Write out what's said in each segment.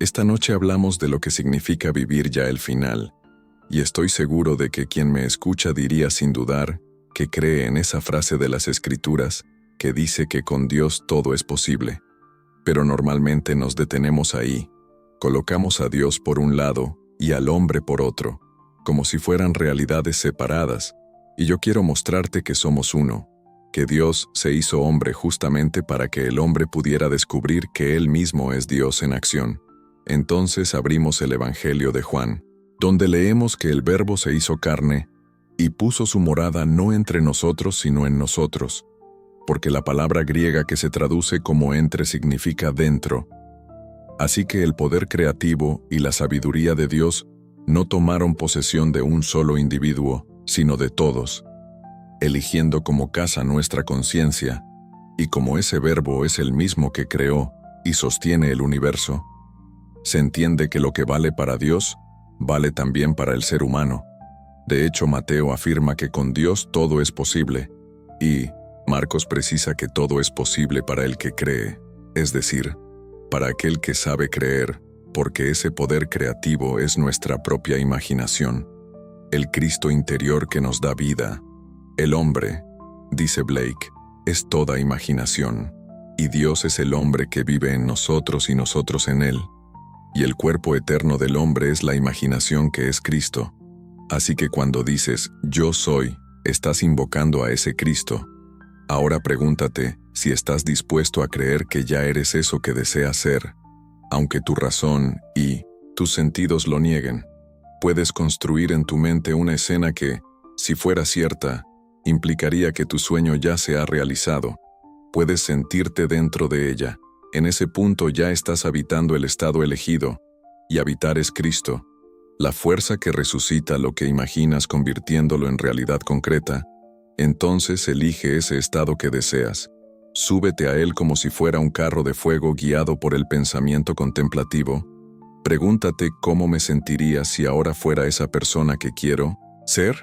Esta noche hablamos de lo que significa vivir ya el final, y estoy seguro de que quien me escucha diría sin dudar que cree en esa frase de las Escrituras que dice que con Dios todo es posible. Pero normalmente nos detenemos ahí, colocamos a Dios por un lado y al hombre por otro, como si fueran realidades separadas, y yo quiero mostrarte que somos uno, que Dios se hizo hombre justamente para que el hombre pudiera descubrir que Él mismo es Dios en acción. Entonces abrimos el Evangelio de Juan, donde leemos que el Verbo se hizo carne y puso su morada no entre nosotros sino en nosotros, porque la palabra griega que se traduce como entre significa dentro. Así que el poder creativo y la sabiduría de Dios no tomaron posesión de un solo individuo, sino de todos, eligiendo como casa nuestra conciencia, y como ese Verbo es el mismo que creó y sostiene el universo, se entiende que lo que vale para Dios, vale también para el ser humano. De hecho, Mateo afirma que con Dios todo es posible, y Marcos precisa que todo es posible para el que cree, es decir, para aquel que sabe creer, porque ese poder creativo es nuestra propia imaginación, el Cristo interior que nos da vida. El hombre, dice Blake, es toda imaginación, y Dios es el hombre que vive en nosotros y nosotros en él. Y el cuerpo eterno del hombre es la imaginación que es Cristo. Así que cuando dices, yo soy, estás invocando a ese Cristo. Ahora pregúntate si estás dispuesto a creer que ya eres eso que deseas ser. Aunque tu razón y tus sentidos lo nieguen, puedes construir en tu mente una escena que, si fuera cierta, implicaría que tu sueño ya se ha realizado. Puedes sentirte dentro de ella. En ese punto ya estás habitando el estado elegido, y habitar es Cristo, la fuerza que resucita lo que imaginas convirtiéndolo en realidad concreta. Entonces elige ese estado que deseas. Súbete a él como si fuera un carro de fuego guiado por el pensamiento contemplativo. Pregúntate cómo me sentiría si ahora fuera esa persona que quiero ser.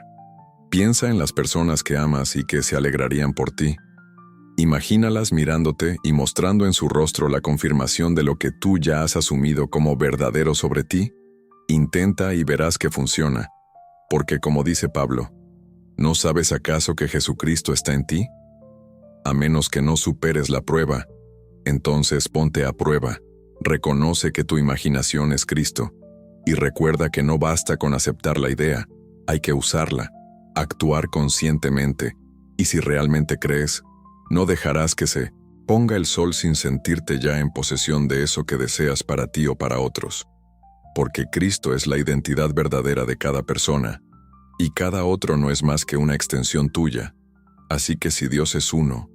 Piensa en las personas que amas y que se alegrarían por ti. Imagínalas mirándote y mostrando en su rostro la confirmación de lo que tú ya has asumido como verdadero sobre ti. Intenta y verás que funciona, porque como dice Pablo, ¿no sabes acaso que Jesucristo está en ti? A menos que no superes la prueba, entonces ponte a prueba, reconoce que tu imaginación es Cristo, y recuerda que no basta con aceptar la idea, hay que usarla, actuar conscientemente, y si realmente crees, no dejarás que se ponga el sol sin sentirte ya en posesión de eso que deseas para ti o para otros. Porque Cristo es la identidad verdadera de cada persona, y cada otro no es más que una extensión tuya. Así que si Dios es uno,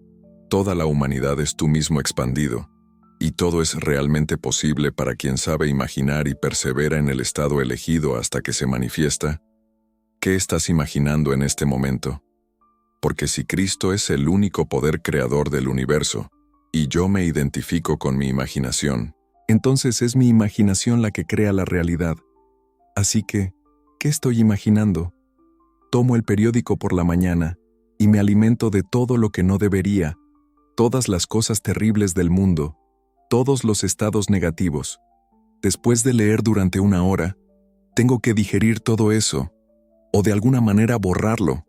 toda la humanidad es tú mismo expandido, y todo es realmente posible para quien sabe imaginar y persevera en el estado elegido hasta que se manifiesta. ¿Qué estás imaginando en este momento? Porque si Cristo es el único poder creador del universo, y yo me identifico con mi imaginación, entonces es mi imaginación la que crea la realidad. Así que, ¿qué estoy imaginando? Tomo el periódico por la mañana y me alimento de todo lo que no debería, todas las cosas terribles del mundo, todos los estados negativos. Después de leer durante una hora, tengo que digerir todo eso, o de alguna manera borrarlo,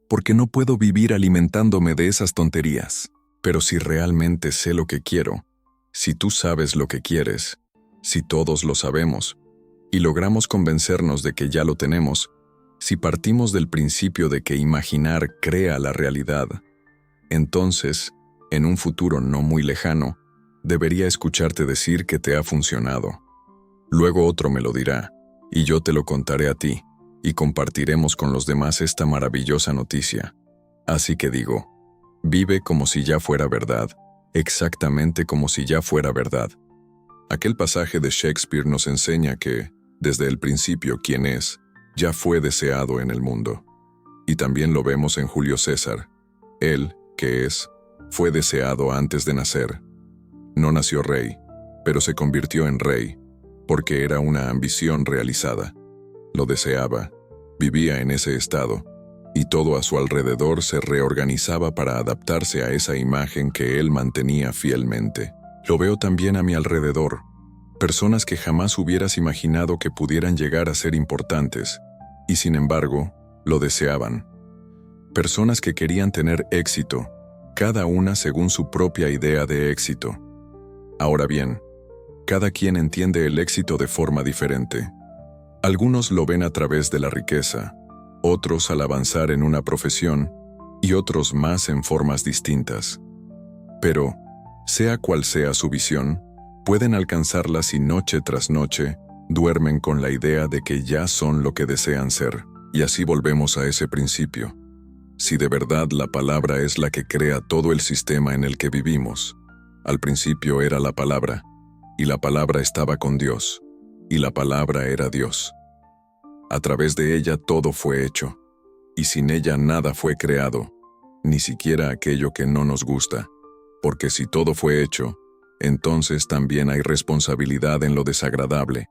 porque no puedo vivir alimentándome de esas tonterías. Pero si realmente sé lo que quiero, si tú sabes lo que quieres, si todos lo sabemos, y logramos convencernos de que ya lo tenemos, si partimos del principio de que imaginar crea la realidad, entonces, en un futuro no muy lejano, debería escucharte decir que te ha funcionado. Luego otro me lo dirá, y yo te lo contaré a ti, y compartiremos con los demás esta maravillosa noticia. Así que digo, vive como si ya fuera verdad, exactamente como si ya fuera verdad. Aquel pasaje de Shakespeare nos enseña que, desde el principio, quien es, ya fue deseado en el mundo. Y también lo vemos en Julio César. Él, que es, fue deseado antes de nacer. No nació rey, pero se convirtió en rey, porque era una ambición realizada. Lo deseaba, vivía en ese estado, y todo a su alrededor se reorganizaba para adaptarse a esa imagen que él mantenía fielmente. Lo veo también a mi alrededor. Personas que jamás hubieras imaginado que pudieran llegar a ser importantes, y sin embargo, lo deseaban. Personas que querían tener éxito, cada una según su propia idea de éxito. Ahora bien, cada quien entiende el éxito de forma diferente. Algunos lo ven a través de la riqueza, otros al avanzar en una profesión, y otros más en formas distintas. Pero, sea cual sea su visión, pueden alcanzarla si noche tras noche duermen con la idea de que ya son lo que desean ser. Y así volvemos a ese principio. Si de verdad la palabra es la que crea todo el sistema en el que vivimos, al principio era la palabra, y la palabra estaba con Dios, y la palabra era Dios. A través de ella todo fue hecho, y sin ella nada fue creado, ni siquiera aquello que no nos gusta, porque si todo fue hecho, entonces también hay responsabilidad en lo desagradable.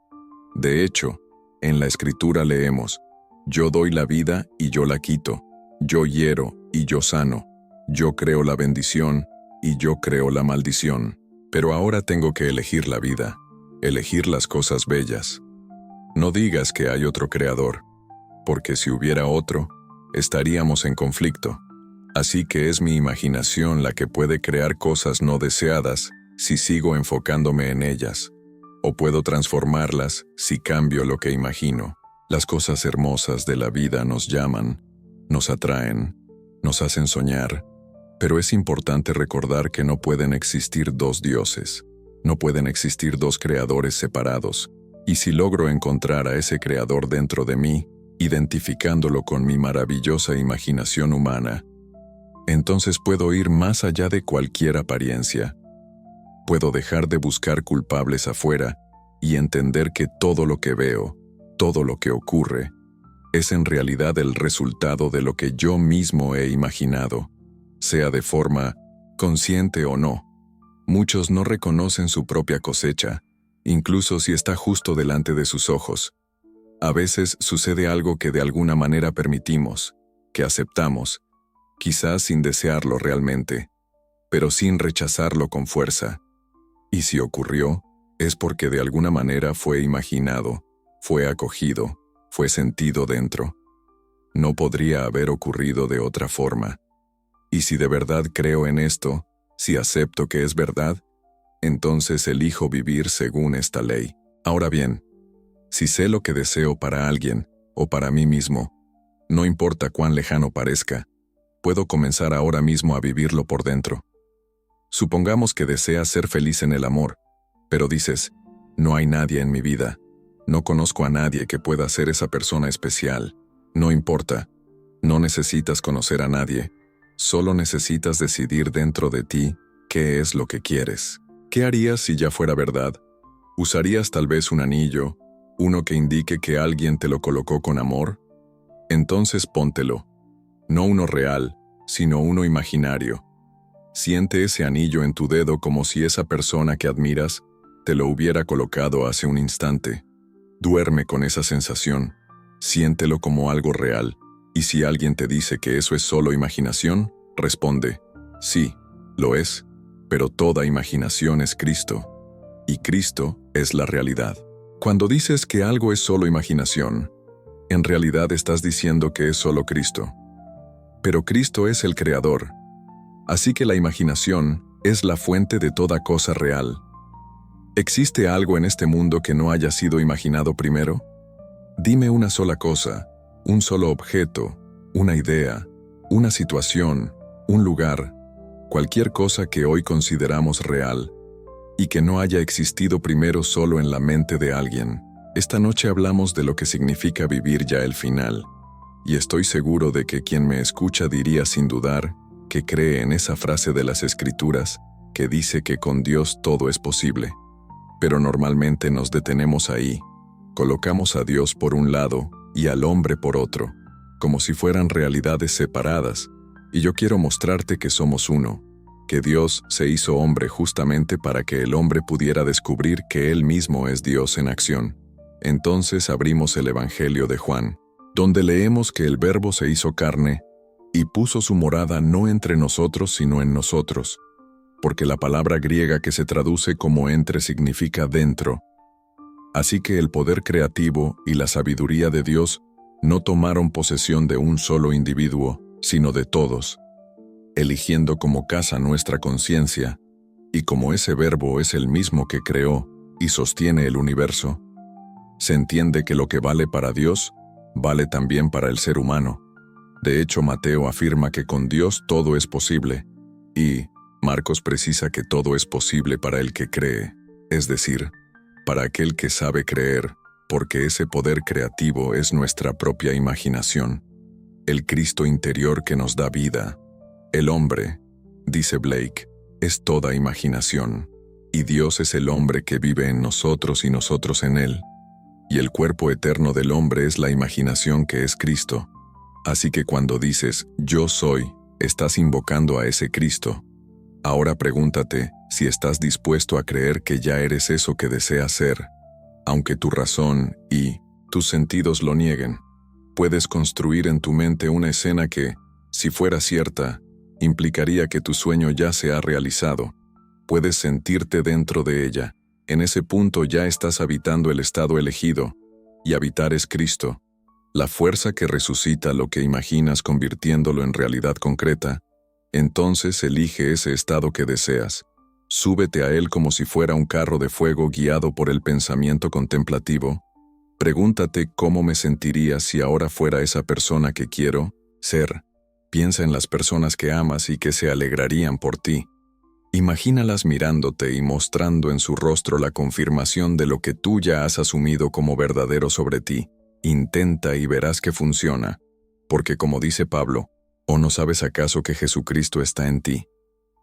De hecho, en la Escritura leemos: yo doy la vida y yo la quito, yo hiero y yo sano, yo creo la bendición y yo creo la maldición. Pero ahora tengo que elegir la vida, elegir las cosas bellas. No digas que hay otro creador, porque si hubiera otro, estaríamos en conflicto. Así que es mi imaginación la que puede crear cosas no deseadas si sigo enfocándome en ellas, o puedo transformarlas si cambio lo que imagino. Las cosas hermosas de la vida nos llaman, nos atraen, nos hacen soñar, pero es importante recordar que no pueden existir dos dioses, no pueden existir dos creadores separados, y si logro encontrar a ese creador dentro de mí, identificándolo con mi maravillosa imaginación humana, entonces puedo ir más allá de cualquier apariencia. Puedo dejar de buscar culpables afuera y entender que todo lo que veo, todo lo que ocurre, es en realidad el resultado de lo que yo mismo he imaginado, sea de forma consciente o no. Muchos no reconocen su propia cosecha, incluso si está justo delante de sus ojos. A veces sucede algo que de alguna manera permitimos, que aceptamos, quizás sin desearlo realmente, pero sin rechazarlo con fuerza. Y si ocurrió, es porque de alguna manera fue imaginado, fue acogido, fue sentido dentro. No podría haber ocurrido de otra forma. Y si de verdad creo en esto, si acepto que es verdad, entonces elijo vivir según esta ley. Ahora bien, si sé lo que deseo para alguien o para mí mismo, no importa cuán lejano parezca, puedo comenzar ahora mismo a vivirlo por dentro. Supongamos que deseas ser feliz en el amor, pero dices: no hay nadie en mi vida, no conozco a nadie que pueda ser esa persona especial. No importa, no necesitas conocer a nadie, solo necesitas decidir dentro de ti qué es lo que quieres. ¿Qué harías si ya fuera verdad? ¿Usarías tal vez un anillo, uno que indique que alguien te lo colocó con amor? Entonces póntelo. No uno real, sino uno imaginario. Siente ese anillo en tu dedo como si esa persona que admiras te lo hubiera colocado hace un instante. Duerme con esa sensación. Siéntelo como algo real. Y si alguien te dice que eso es solo imaginación, responde: sí, lo es, pero toda imaginación es Cristo. Y Cristo es la realidad. Cuando dices que algo es solo imaginación, en realidad estás diciendo que es solo Cristo. Pero Cristo es el Creador. Así que la imaginación es la fuente de toda cosa real. ¿Existe algo en este mundo que no haya sido imaginado primero? Dime una sola cosa, un solo objeto, una idea, una situación, un lugar, cualquier cosa que hoy consideramos real, y que no haya existido primero solo en la mente de alguien. Esta noche hablamos de lo que significa vivir ya el final, y estoy seguro de que quien me escucha diría sin dudar que cree en esa frase de las Escrituras que dice que con Dios todo es posible. Pero normalmente nos detenemos ahí, colocamos a Dios por un lado y al hombre por otro, como si fueran realidades separadas, y yo quiero mostrarte que somos uno, que Dios se hizo hombre justamente para que el hombre pudiera descubrir que Él mismo es Dios en acción. Entonces abrimos el Evangelio de Juan, donde leemos que el Verbo se hizo carne y puso su morada no entre nosotros sino en nosotros, porque la palabra griega que se traduce como entre significa dentro, Así que el poder creativo y la sabiduría de Dios no tomaron posesión de un solo individuo, sino de todos, eligiendo como casa nuestra conciencia, y como ese verbo es el mismo que creó y sostiene el universo, se entiende que lo que vale para Dios, vale también para el ser humano. De hecho, Mateo afirma que con Dios todo es posible, y Marcos precisa que todo es posible para el que cree, es decir, para aquel que sabe creer, porque ese poder creativo es nuestra propia imaginación, el Cristo interior que nos da vida. El hombre, dice Blake, es toda imaginación, y Dios es el hombre que vive en nosotros y nosotros en él, y el cuerpo eterno del hombre es la imaginación que es Cristo. Así que cuando dices, yo soy, estás invocando a ese Cristo. Ahora pregúntate si estás dispuesto a creer que ya eres eso que deseas ser, aunque tu razón y tus sentidos lo nieguen. Puedes construir en tu mente una escena que, si fuera cierta, implicaría que tu sueño ya se ha realizado. Puedes sentirte dentro de ella. En ese punto ya estás habitando el estado elegido, y habitar es Cristo, la fuerza que resucita lo que imaginas convirtiéndolo en realidad concreta. Entonces elige ese estado que deseas. Súbete a él como si fuera un carro de fuego guiado por el pensamiento contemplativo. Pregúntate cómo me sentiría si ahora fuera esa persona que quiero ser. Piensa en las personas que amas y que se alegrarían por ti. Imagínalas mirándote y mostrando en su rostro la confirmación de lo que tú ya has asumido como verdadero sobre ti. Intenta y verás que funciona, porque como dice Pablo, ¿o no sabes acaso que Jesucristo está en ti?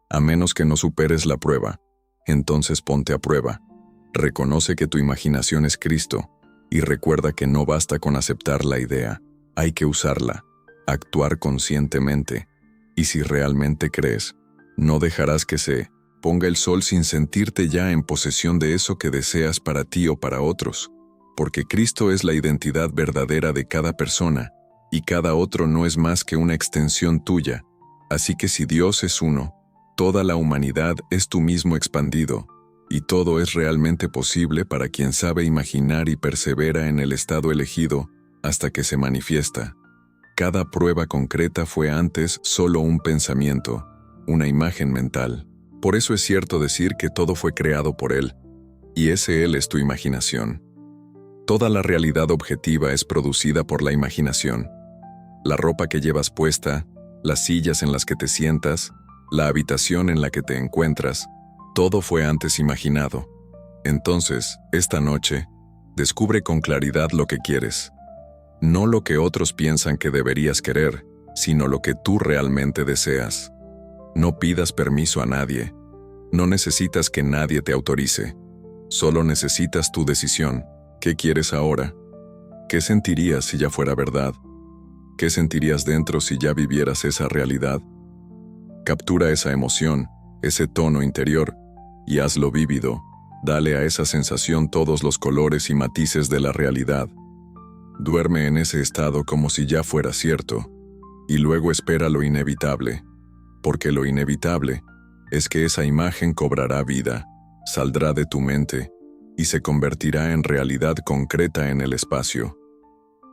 A menos que no superes la prueba, entonces ponte a prueba. Reconoce que tu imaginación es Cristo, y recuerda que no basta con aceptar la idea, hay que usarla, actuar conscientemente, y si realmente crees, no dejarás que se ponga el sol sin sentirte ya en posesión de eso que deseas para ti o para otros, porque Cristo es la identidad verdadera de cada persona, y cada otro no es más que una extensión tuya. Así que si Dios es uno, toda la humanidad es tú mismo expandido, y todo es realmente posible para quien sabe imaginar y persevera en el estado elegido hasta que se manifiesta. Cada prueba concreta fue antes solo un pensamiento, una imagen mental. Por eso es cierto decir que todo fue creado por Él, y ese Él es tu imaginación. Toda la realidad objetiva es producida por la imaginación. La ropa que llevas puesta, las sillas en las que te sientas, la habitación en la que te encuentras, todo fue antes imaginado. Entonces, esta noche, descubre con claridad lo que quieres. No lo que otros piensan que deberías querer, sino lo que tú realmente deseas. No pidas permiso a nadie. No necesitas que nadie te autorice. Solo necesitas tu decisión. ¿Qué quieres ahora? ¿Qué sentirías si ya fuera verdad? ¿Qué sentirías dentro si ya vivieras esa realidad? Captura esa emoción, ese tono interior, y hazlo vívido. Dale a esa sensación todos los colores y matices de la realidad. Duerme en ese estado como si ya fuera cierto, y luego espera lo inevitable, porque lo inevitable es que esa imagen cobrará vida, saldrá de tu mente, y se convertirá en realidad concreta en el espacio.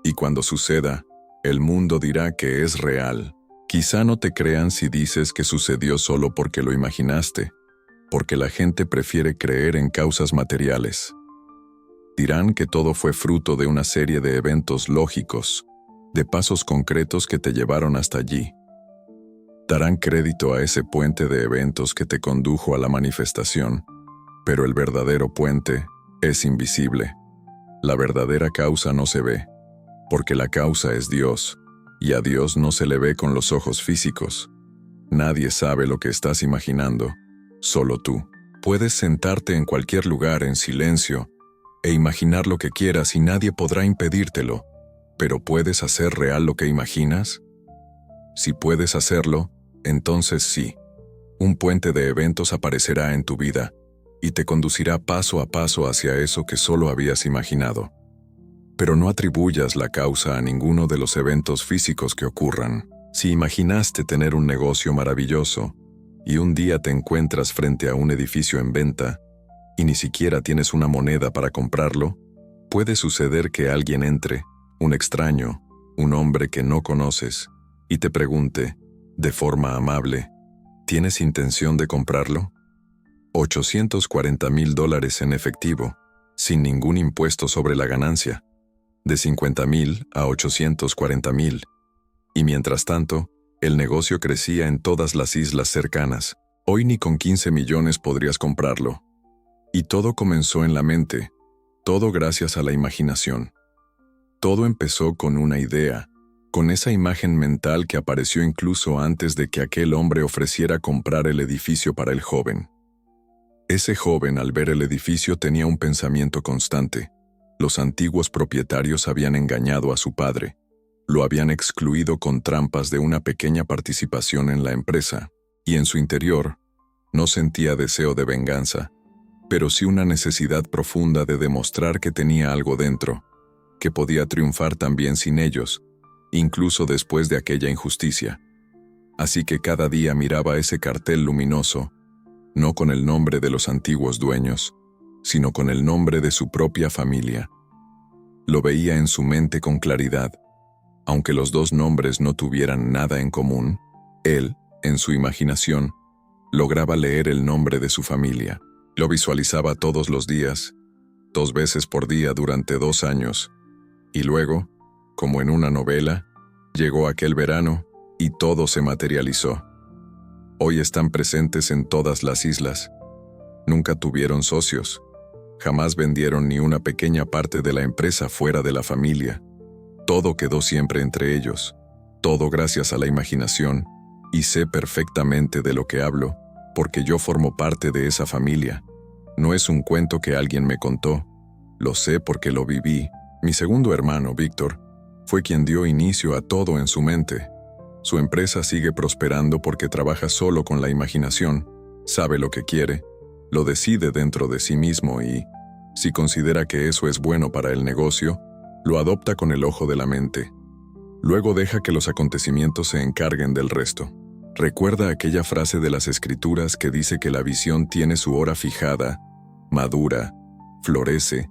Y cuando suceda, el mundo dirá que es real. Quizá no te crean si dices que sucedió solo porque lo imaginaste, porque la gente prefiere creer en causas materiales. Dirán que todo fue fruto de una serie de eventos lógicos, de pasos concretos que te llevaron hasta allí. Darán crédito a ese puente de eventos que te condujo a la manifestación, pero el verdadero puente es invisible. La verdadera causa no se ve, porque la causa es Dios, y a Dios no se le ve con los ojos físicos. Nadie sabe lo que estás imaginando, solo tú. Puedes sentarte en cualquier lugar en silencio e imaginar lo que quieras y nadie podrá impedírtelo, pero ¿puedes hacer real lo que imaginas? Si puedes hacerlo, entonces sí. Un puente de eventos aparecerá en tu vida y te conducirá paso a paso hacia eso que solo habías imaginado. Pero no atribuyas la causa a ninguno de los eventos físicos que ocurran. Si imaginaste tener un negocio maravilloso y un día te encuentras frente a un edificio en venta y ni siquiera tienes una moneda para comprarlo, Puede suceder que alguien entre, un extraño, un hombre que no conoces, y te pregunte, de forma amable, ¿tienes intención de comprarlo? $840,000 en efectivo, sin ningún impuesto sobre la ganancia, de 50,000 a 840,000. Y mientras tanto, el negocio crecía en todas las islas cercanas. Hoy ni con 15 millones podrías comprarlo. Y todo comenzó en la mente, todo gracias a la imaginación. Todo empezó con una idea, con esa imagen mental que apareció incluso antes de que aquel hombre ofreciera comprar el edificio para el joven. Ese joven, al ver el edificio, tenía un pensamiento constante. Los antiguos propietarios habían engañado a su padre. Lo habían excluido con trampas de una pequeña participación en la empresa, y en su interior no sentía deseo de venganza, pero sí una necesidad profunda de demostrar que tenía algo dentro, que podía triunfar también sin ellos, incluso después de aquella injusticia. Así que cada día miraba ese cartel luminoso, no con el nombre de los antiguos dueños, sino con el nombre de su propia familia. Lo veía en su mente con claridad. Aunque los dos nombres no tuvieran nada en común, él, en su imaginación, lograba leer el nombre de su familia. Lo visualizaba todos los días, 2 veces por día durante 2 años, y luego, como en una novela, llegó aquel verano y todo se materializó. Hoy están presentes en todas las islas. Nunca tuvieron socios. Jamás vendieron ni una pequeña parte de la empresa fuera de la familia. Todo quedó siempre entre ellos. Todo gracias a la imaginación. Y sé perfectamente de lo que hablo, porque yo formo parte de esa familia. No es un cuento que alguien me contó. Lo sé porque lo viví. Mi segundo hermano, Víctor, fue quien dio inicio a todo en su mente. Su empresa sigue prosperando porque trabaja solo con la imaginación, sabe lo que quiere, lo decide dentro de sí mismo y, si considera que eso es bueno para el negocio, lo adopta con el ojo de la mente. Luego deja que los acontecimientos se encarguen del resto. Recuerda aquella frase de las Escrituras que dice que la visión tiene su hora fijada, madura, florece,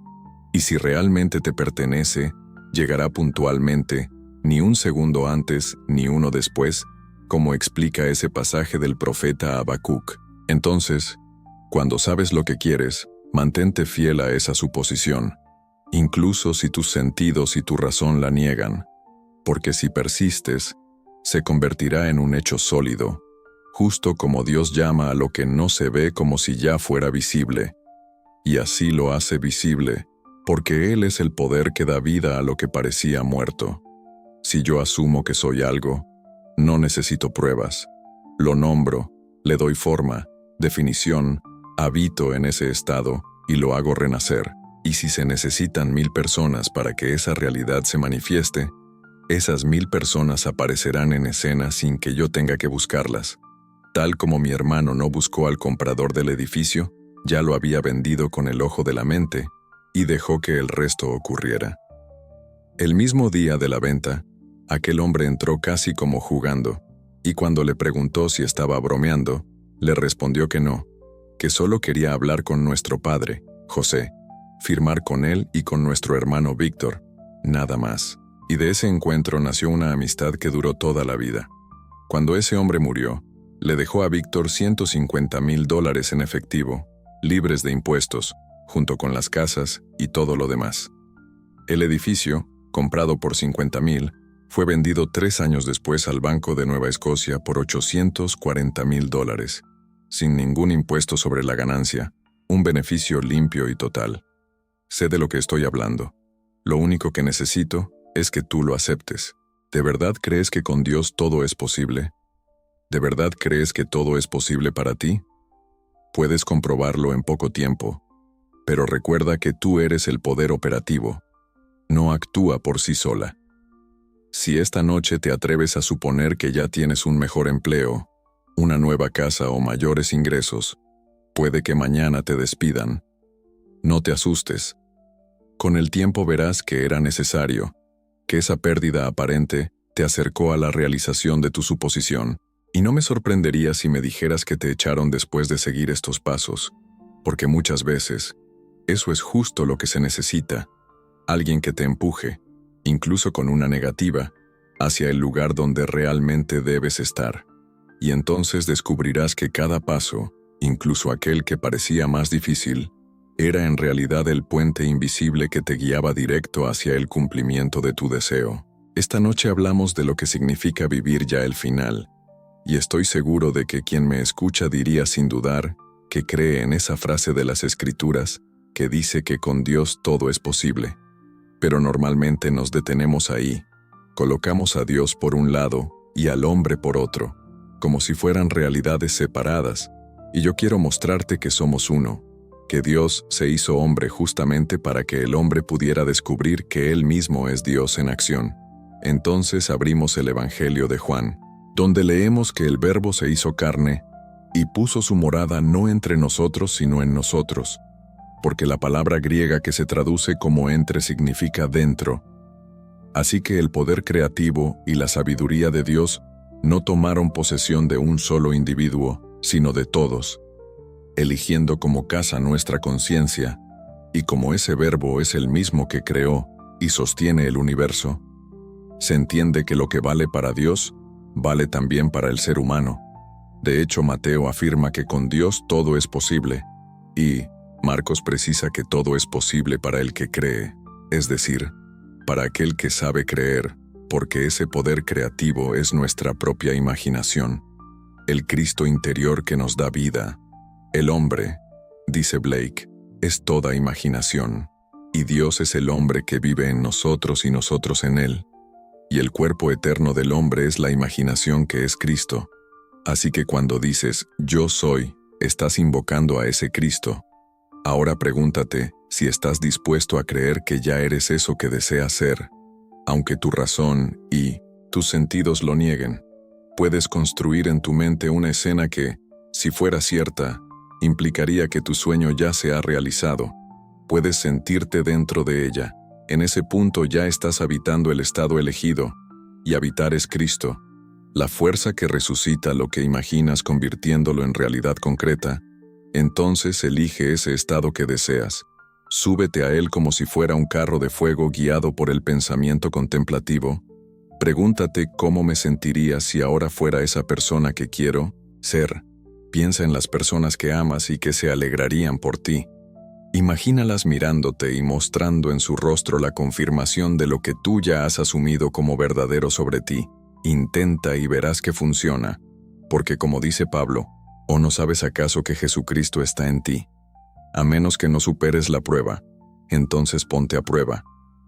y si realmente te pertenece, llegará puntualmente, ni un segundo antes, ni uno después, como explica ese pasaje del profeta Habacuc. Entonces, cuando sabes lo que quieres, mantente fiel a esa suposición, incluso si tus sentidos y tu razón la niegan, porque si persistes, se convertirá en un hecho sólido, justo como Dios llama a lo que no se ve como si ya fuera visible, y así lo hace visible, porque Él es el poder que da vida a lo que parecía muerto. Si yo asumo que soy algo, no necesito pruebas. Lo nombro, le doy forma, definición, habito en ese estado y lo hago renacer. Y si se necesitan 1000 personas para que esa realidad se manifieste, esas 1000 personas aparecerán en escena sin que yo tenga que buscarlas. Tal como mi hermano no buscó al comprador del edificio, ya lo había vendido con el ojo de la mente y dejó que el resto ocurriera. El mismo día de la venta, aquel hombre entró casi como jugando, y cuando le preguntó si estaba bromeando, le respondió que no, que solo quería hablar con nuestro padre, José, firmar con él y con nuestro hermano Víctor, nada más. Y de ese encuentro nació una amistad que duró toda la vida. Cuando ese hombre murió, le dejó a Víctor $150,000 en efectivo, libres de impuestos, junto con las casas y todo lo demás. El edificio, comprado por $50,000, fue vendido 3 años después al Banco de Nueva Escocia por $840,000, sin ningún impuesto sobre la ganancia, un beneficio limpio y total. Sé de lo que estoy hablando. Lo único que necesito es que tú lo aceptes. ¿De verdad crees que con Dios todo es posible? ¿De verdad crees que todo es posible para ti? Puedes comprobarlo en poco tiempo, pero recuerda que tú eres el poder operativo. No actúa por sí sola. Si esta noche te atreves a suponer que ya tienes un mejor empleo, una nueva casa o mayores ingresos, puede que mañana te despidan. No te asustes. Con el tiempo verás que era necesario, que esa pérdida aparente te acercó a la realización de tu suposición, y no me sorprendería si me dijeras que te echaron después de seguir estos pasos, porque muchas veces, eso es justo lo que se necesita. alguien que te empuje, incluso con una negativa, hacia el lugar donde realmente debes estar. Y entonces descubrirás que cada paso, incluso aquel que parecía más difícil, era en realidad el puente invisible que te guiaba directo hacia el cumplimiento de tu deseo. Esta noche hablamos de lo que significa vivir ya el final, y estoy seguro de que quien me escucha diría sin dudar que cree en esa frase de las Escrituras que dice que con Dios todo es posible. Pero normalmente nos detenemos ahí, colocamos a Dios por un lado y al hombre por otro, como si fueran realidades separadas, y yo quiero mostrarte que somos uno, que Dios se hizo hombre justamente para que el hombre pudiera descubrir que Él mismo es Dios en acción. Entonces abrimos el Evangelio de Juan, donde leemos que el Verbo se hizo carne y puso su morada no entre nosotros sino en nosotros, porque la palabra griega que se traduce como entre significa dentro. Así que el poder creativo y la sabiduría de Dios no tomaron posesión de un solo individuo, sino de todos, eligiendo como casa nuestra conciencia, y como ese Verbo es el mismo que creó y sostiene el universo, se entiende que lo que vale para Dios, vale también para el ser humano. De hecho, Mateo afirma que con Dios todo es posible, y Marcos precisa que todo es posible para el que cree, es decir, para aquel que sabe creer, porque ese poder creativo es nuestra propia imaginación, el Cristo interior que nos da vida. El hombre, dice Blake, es toda imaginación, y Dios es el hombre que vive en nosotros y nosotros en él. Y el cuerpo eterno del hombre es la imaginación que es Cristo. Así que cuando dices, yo soy, estás invocando a ese Cristo. Ahora pregúntate si estás dispuesto a creer que ya eres eso que deseas ser. Aunque tu razón y tus sentidos lo nieguen, puedes construir en tu mente una escena que, si fuera cierta, implicaría que tu sueño ya se ha realizado. Puedes sentirte dentro de ella. En ese punto ya estás habitando el estado elegido, y habitar es Cristo, la fuerza que resucita lo que imaginas convirtiéndolo en realidad concreta. Entonces elige ese estado que deseas. Súbete a él como si fuera un carro de fuego guiado por el pensamiento contemplativo. Pregúntate cómo me sentiría si ahora fuera esa persona que quiero ser. Piensa en las personas que amas y que se alegrarían por ti. Imagínalas mirándote y mostrando en su rostro la confirmación de lo que tú ya has asumido como verdadero sobre ti. Intenta y verás que funciona, porque como dice Pablo, ¿o no sabes acaso que Jesucristo está en ti? A menos que no superes la prueba, entonces ponte a prueba.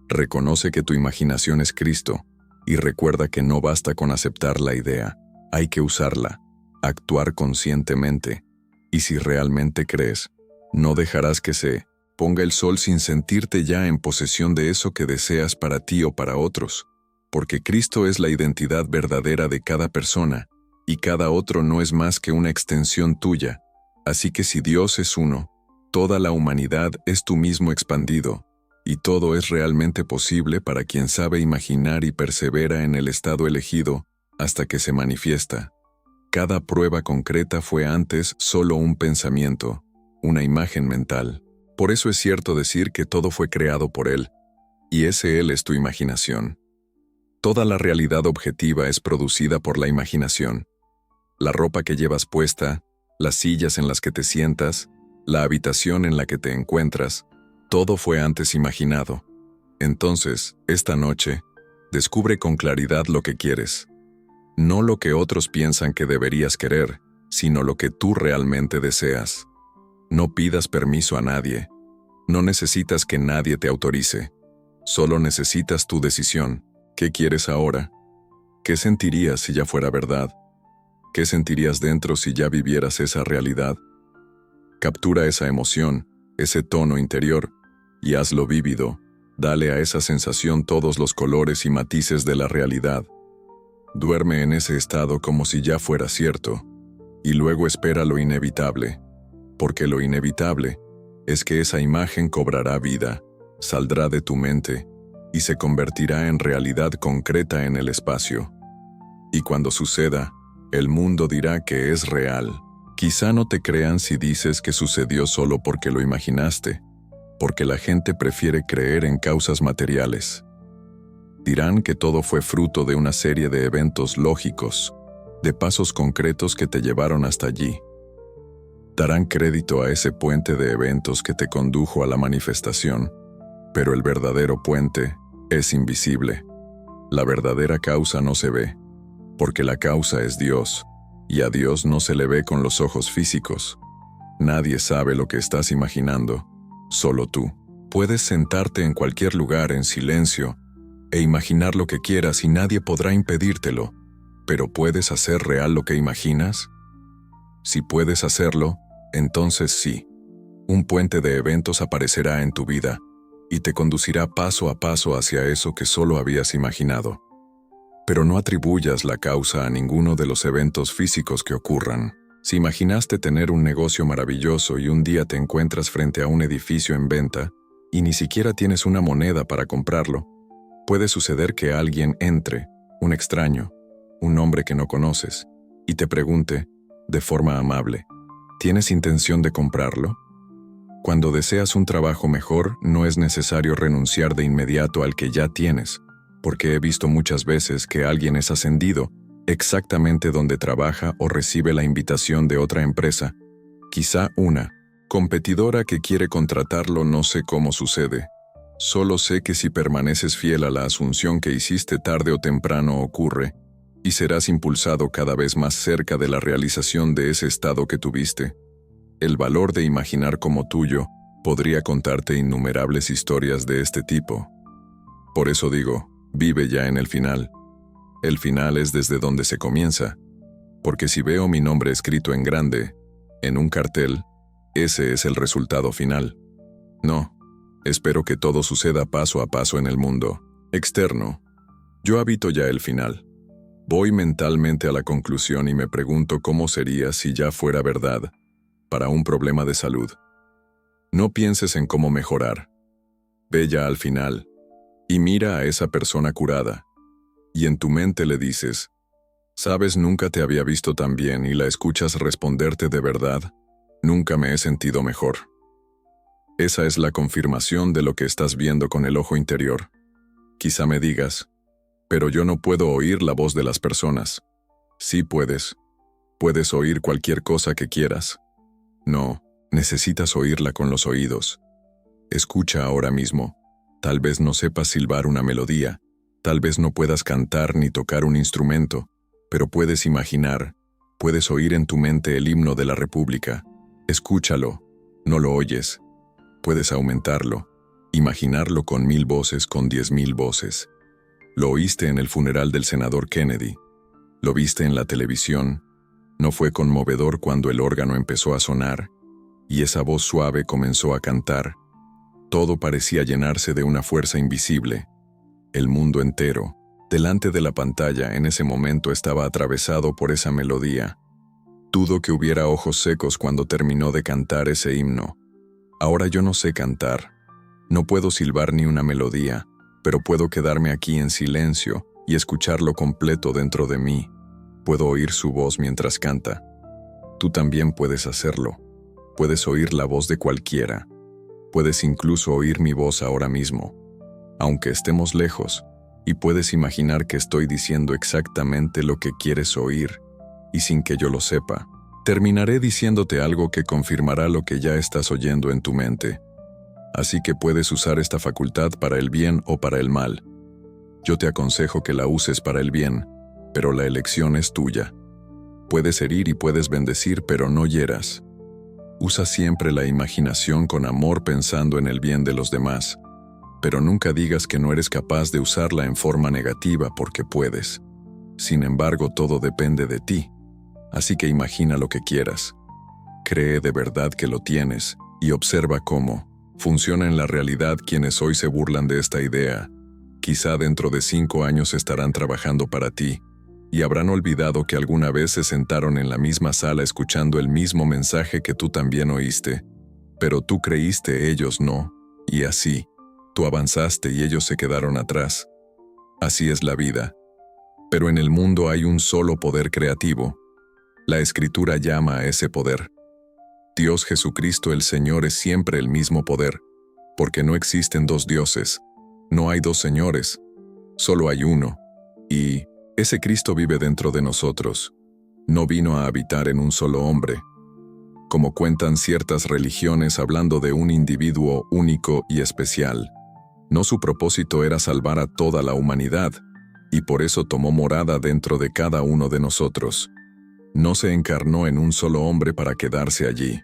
Reconoce que tu imaginación es Cristo, y recuerda que no basta con aceptar la idea, hay que usarla, actuar conscientemente, y si realmente crees, no dejarás que se ponga el sol sin sentirte ya en posesión de eso que deseas para ti o para otros, porque Cristo es la identidad verdadera de cada persona, y cada otro no es más que una extensión tuya. Así que si Dios es uno, toda la humanidad es tú mismo expandido, y todo es realmente posible para quien sabe imaginar y persevera en el estado elegido hasta que se manifiesta. Cada prueba concreta fue antes solo un pensamiento, una imagen mental. Por eso es cierto decir que todo fue creado por Él, y ese Él es tu imaginación. Toda la realidad objetiva es producida por la imaginación. La ropa que llevas puesta, las sillas en las que te sientas, la habitación en la que te encuentras, todo fue antes imaginado. Entonces, esta noche, descubre con claridad lo que quieres. No lo que otros piensan que deberías querer, sino lo que tú realmente deseas. No pidas permiso a nadie. No necesitas que nadie te autorice. Solo necesitas tu decisión. ¿Qué quieres ahora? ¿Qué sentirías si ya fuera verdad? ¿Qué sentirías dentro si ya vivieras esa realidad? Captura esa emoción, ese tono interior, y hazlo vívido. Dale a esa sensación todos los colores y matices de la realidad. Duerme en ese estado como si ya fuera cierto, y luego espera lo inevitable, porque lo inevitable es que esa imagen cobrará vida, saldrá de tu mente, y se convertirá en realidad concreta en el espacio. Y cuando suceda, el mundo dirá que es real. Quizá no te crean si dices que sucedió solo porque lo imaginaste, porque la gente prefiere creer en causas materiales. Dirán que todo fue fruto de una serie de eventos lógicos, de pasos concretos que te llevaron hasta allí. Darán crédito a ese puente de eventos que te condujo a la manifestación, pero el verdadero puente es invisible. La verdadera causa no se ve, porque la causa es Dios, y a Dios no se le ve con los ojos físicos. Nadie sabe lo que estás imaginando, solo tú. Puedes sentarte en cualquier lugar en silencio e imaginar lo que quieras y nadie podrá impedírtelo, pero ¿puedes hacer real lo que imaginas? Si puedes hacerlo, entonces sí. Un puente de eventos aparecerá en tu vida y te conducirá paso a paso hacia eso que solo habías imaginado. Pero no atribuyas la causa a ninguno de los eventos físicos que ocurran. Si imaginaste tener un negocio maravilloso y un día te encuentras frente a un edificio en venta y ni siquiera tienes una moneda para comprarlo, puede suceder que alguien entre, un extraño, un hombre que no conoces, y te pregunte, de forma amable, ¿tienes intención de comprarlo? Cuando deseas un trabajo mejor, no es necesario renunciar de inmediato al que ya tienes, porque he visto muchas veces que alguien es ascendido exactamente donde trabaja o recibe la invitación de otra empresa, quizá una competidora que quiere contratarlo. No sé cómo sucede. Solo sé que si permaneces fiel a la asunción que hiciste, tarde o temprano ocurre, y serás impulsado cada vez más cerca de la realización de ese estado que tuviste. El valor de imaginar como tuyo podría contarte innumerables historias de este tipo. Por eso digo, vive ya en el final. El final es desde donde se comienza, porque si veo mi nombre escrito en grande, en un cartel, ese es el resultado final. No, espero que todo suceda paso a paso en el mundo externo. Yo habito ya el final. Voy mentalmente a la conclusión y me pregunto cómo sería si ya fuera verdad, para un problema de salud. No pienses en cómo mejorar. Ve ya al final, y mira a esa persona curada, y en tu mente le dices, «Sabes, nunca te había visto tan bien», y la escuchas responderte, «De verdad, nunca me he sentido mejor». Esa es la confirmación de lo que estás viendo con el ojo interior. Quizá me digas, «Pero yo no puedo oír la voz de las personas». Sí puedes. Puedes oír cualquier cosa que quieras. No, necesitas oírla con los oídos. Escucha ahora mismo. Tal vez no sepas silbar una melodía, tal vez no puedas cantar ni tocar un instrumento, pero puedes imaginar, puedes oír en tu mente el himno de la República. Escúchalo, no lo oyes. Puedes aumentarlo, imaginarlo con 1000 voces, con 10.000 voces. Lo oíste en el funeral del senador Kennedy. Lo viste en la televisión. ¿No fue conmovedor cuando el órgano empezó a sonar y esa voz suave comenzó a cantar? Todo parecía llenarse de una fuerza invisible. El mundo entero, delante de la pantalla, en ese momento estaba atravesado por esa melodía. Dudo que hubiera ojos secos cuando terminó de cantar ese himno. Ahora yo no sé cantar. No puedo silbar ni una melodía, pero puedo quedarme aquí en silencio y escucharlo completo dentro de mí. Puedo oír su voz mientras canta. Tú también puedes hacerlo. Puedes oír la voz de cualquiera. Puedes incluso oír mi voz ahora mismo, aunque estemos lejos, y puedes imaginar que estoy diciendo exactamente lo que quieres oír, y sin que yo lo sepa, terminaré diciéndote algo que confirmará lo que ya estás oyendo en tu mente. Así que puedes usar esta facultad para el bien o para el mal. Yo te aconsejo que la uses para el bien, pero la elección es tuya. Puedes herir y puedes bendecir, pero no hieras. Usa siempre la imaginación con amor pensando en el bien de los demás, pero nunca digas que no eres capaz de usarla en forma negativa porque puedes. Sin embargo, todo depende de ti, así que imagina lo que quieras. Cree de verdad que lo tienes y observa cómo funciona en la realidad. Quienes hoy se burlan de esta idea, quizá dentro de 5 años estarán trabajando para ti, y habrán olvidado que alguna vez se sentaron en la misma sala escuchando el mismo mensaje que tú también oíste, pero tú creíste, ellos no, y así, tú avanzaste y ellos se quedaron atrás. Así es la vida. Pero en el mundo hay un solo poder creativo. La Escritura llama a ese poder. Dios Jesucristo el Señor es siempre el mismo poder. porque no existen dos dioses, no hay dos señores, solo hay uno, y ese Cristo vive dentro de nosotros. No vino a habitar en un solo hombre, como cuentan ciertas religiones hablando de un individuo único y especial. No, su propósito era salvar a toda la humanidad, y por eso tomó morada dentro de cada uno de nosotros. No se encarnó en un solo hombre para quedarse allí.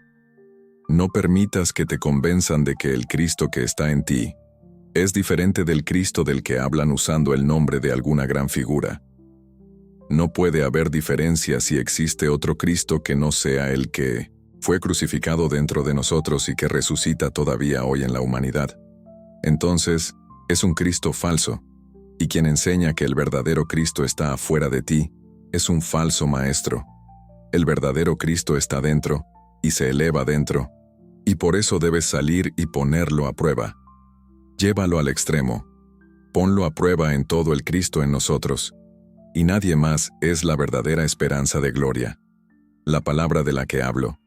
No permitas que te convenzan de que el Cristo que está en ti es diferente del Cristo del que hablan usando el nombre de alguna gran figura. No puede haber diferencia si existe otro Cristo que no sea el que fue crucificado dentro de nosotros y que resucita todavía hoy en la humanidad. Entonces, es un Cristo falso, y quien enseña que el verdadero Cristo está afuera de ti es un falso maestro. El verdadero Cristo está dentro y se eleva dentro, y por eso debes salir y ponerlo a prueba. Llévalo al extremo. Ponlo a prueba en todo el Cristo en nosotros, y nadie más es la verdadera esperanza de gloria. La palabra de la que hablo,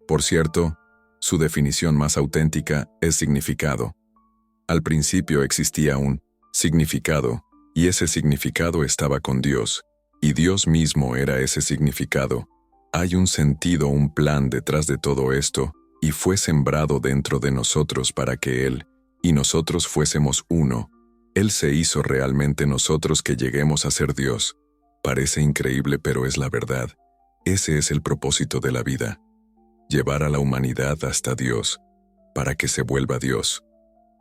por cierto, su definición más auténtica es significado. Al principio existía un significado, y ese significado estaba con Dios, y Dios mismo era ese significado. Hay un sentido, un plan detrás de todo esto, y fue sembrado dentro de nosotros para que Él y nosotros fuésemos uno. Él se hizo realmente nosotros que lleguemos a ser Dios. Parece increíble, pero es la verdad. Ese es el propósito de la vida. Llevar a la humanidad hasta Dios, para que se vuelva Dios.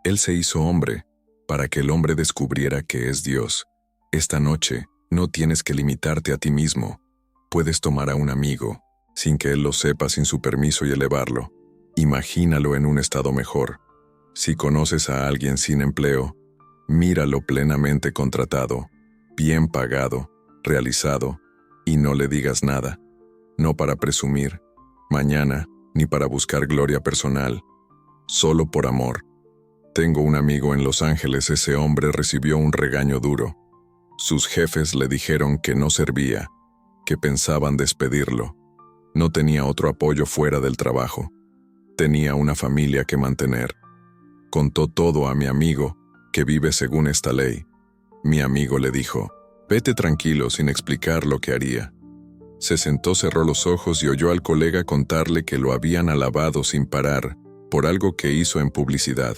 Él se hizo hombre, para que el hombre descubriera que es Dios. Esta noche, no tienes que limitarte a ti mismo. Puedes tomar a un amigo, sin que él lo sepa, sin su permiso, y elevarlo. Imagínalo en un estado mejor. Si conoces a alguien sin empleo, míralo plenamente contratado, bien pagado, realizado, y no le digas nada. No para presumir, mañana, ni para buscar gloria personal, solo por amor. Tengo un amigo en Los Ángeles. Ese hombre recibió un regaño duro. Sus jefes le dijeron que no servía, que pensaban despedirlo. No tenía otro apoyo fuera del trabajo. Tenía una familia que mantener. Contó todo a mi amigo, que vive según esta ley. Mi amigo le dijo, vete tranquilo, sin explicar lo que haría. Se sentó, cerró los ojos y oyó al colega contarle que lo habían alabado sin parar por algo que hizo en publicidad.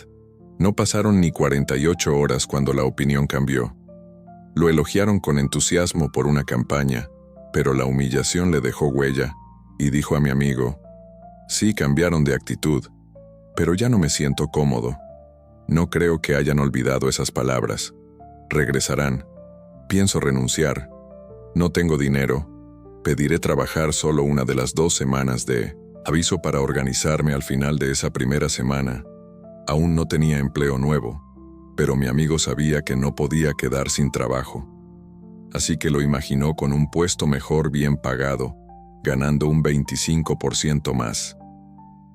No pasaron ni 48 horas cuando la opinión cambió. Lo elogiaron con entusiasmo por una campaña, pero la humillación le dejó huella, y dijo a mi amigo, sí, cambiaron de actitud, pero ya no me siento cómodo. No creo que hayan olvidado esas palabras. Regresarán. Pienso renunciar. No tengo dinero. Pediré trabajar solo una de las 2 semanas de aviso para organizarme al final de esa primera semana. Aún no tenía empleo nuevo, pero mi amigo sabía que no podía quedar sin trabajo. Así que lo imaginó con un puesto mejor, bien pagado, ganando un 25% más.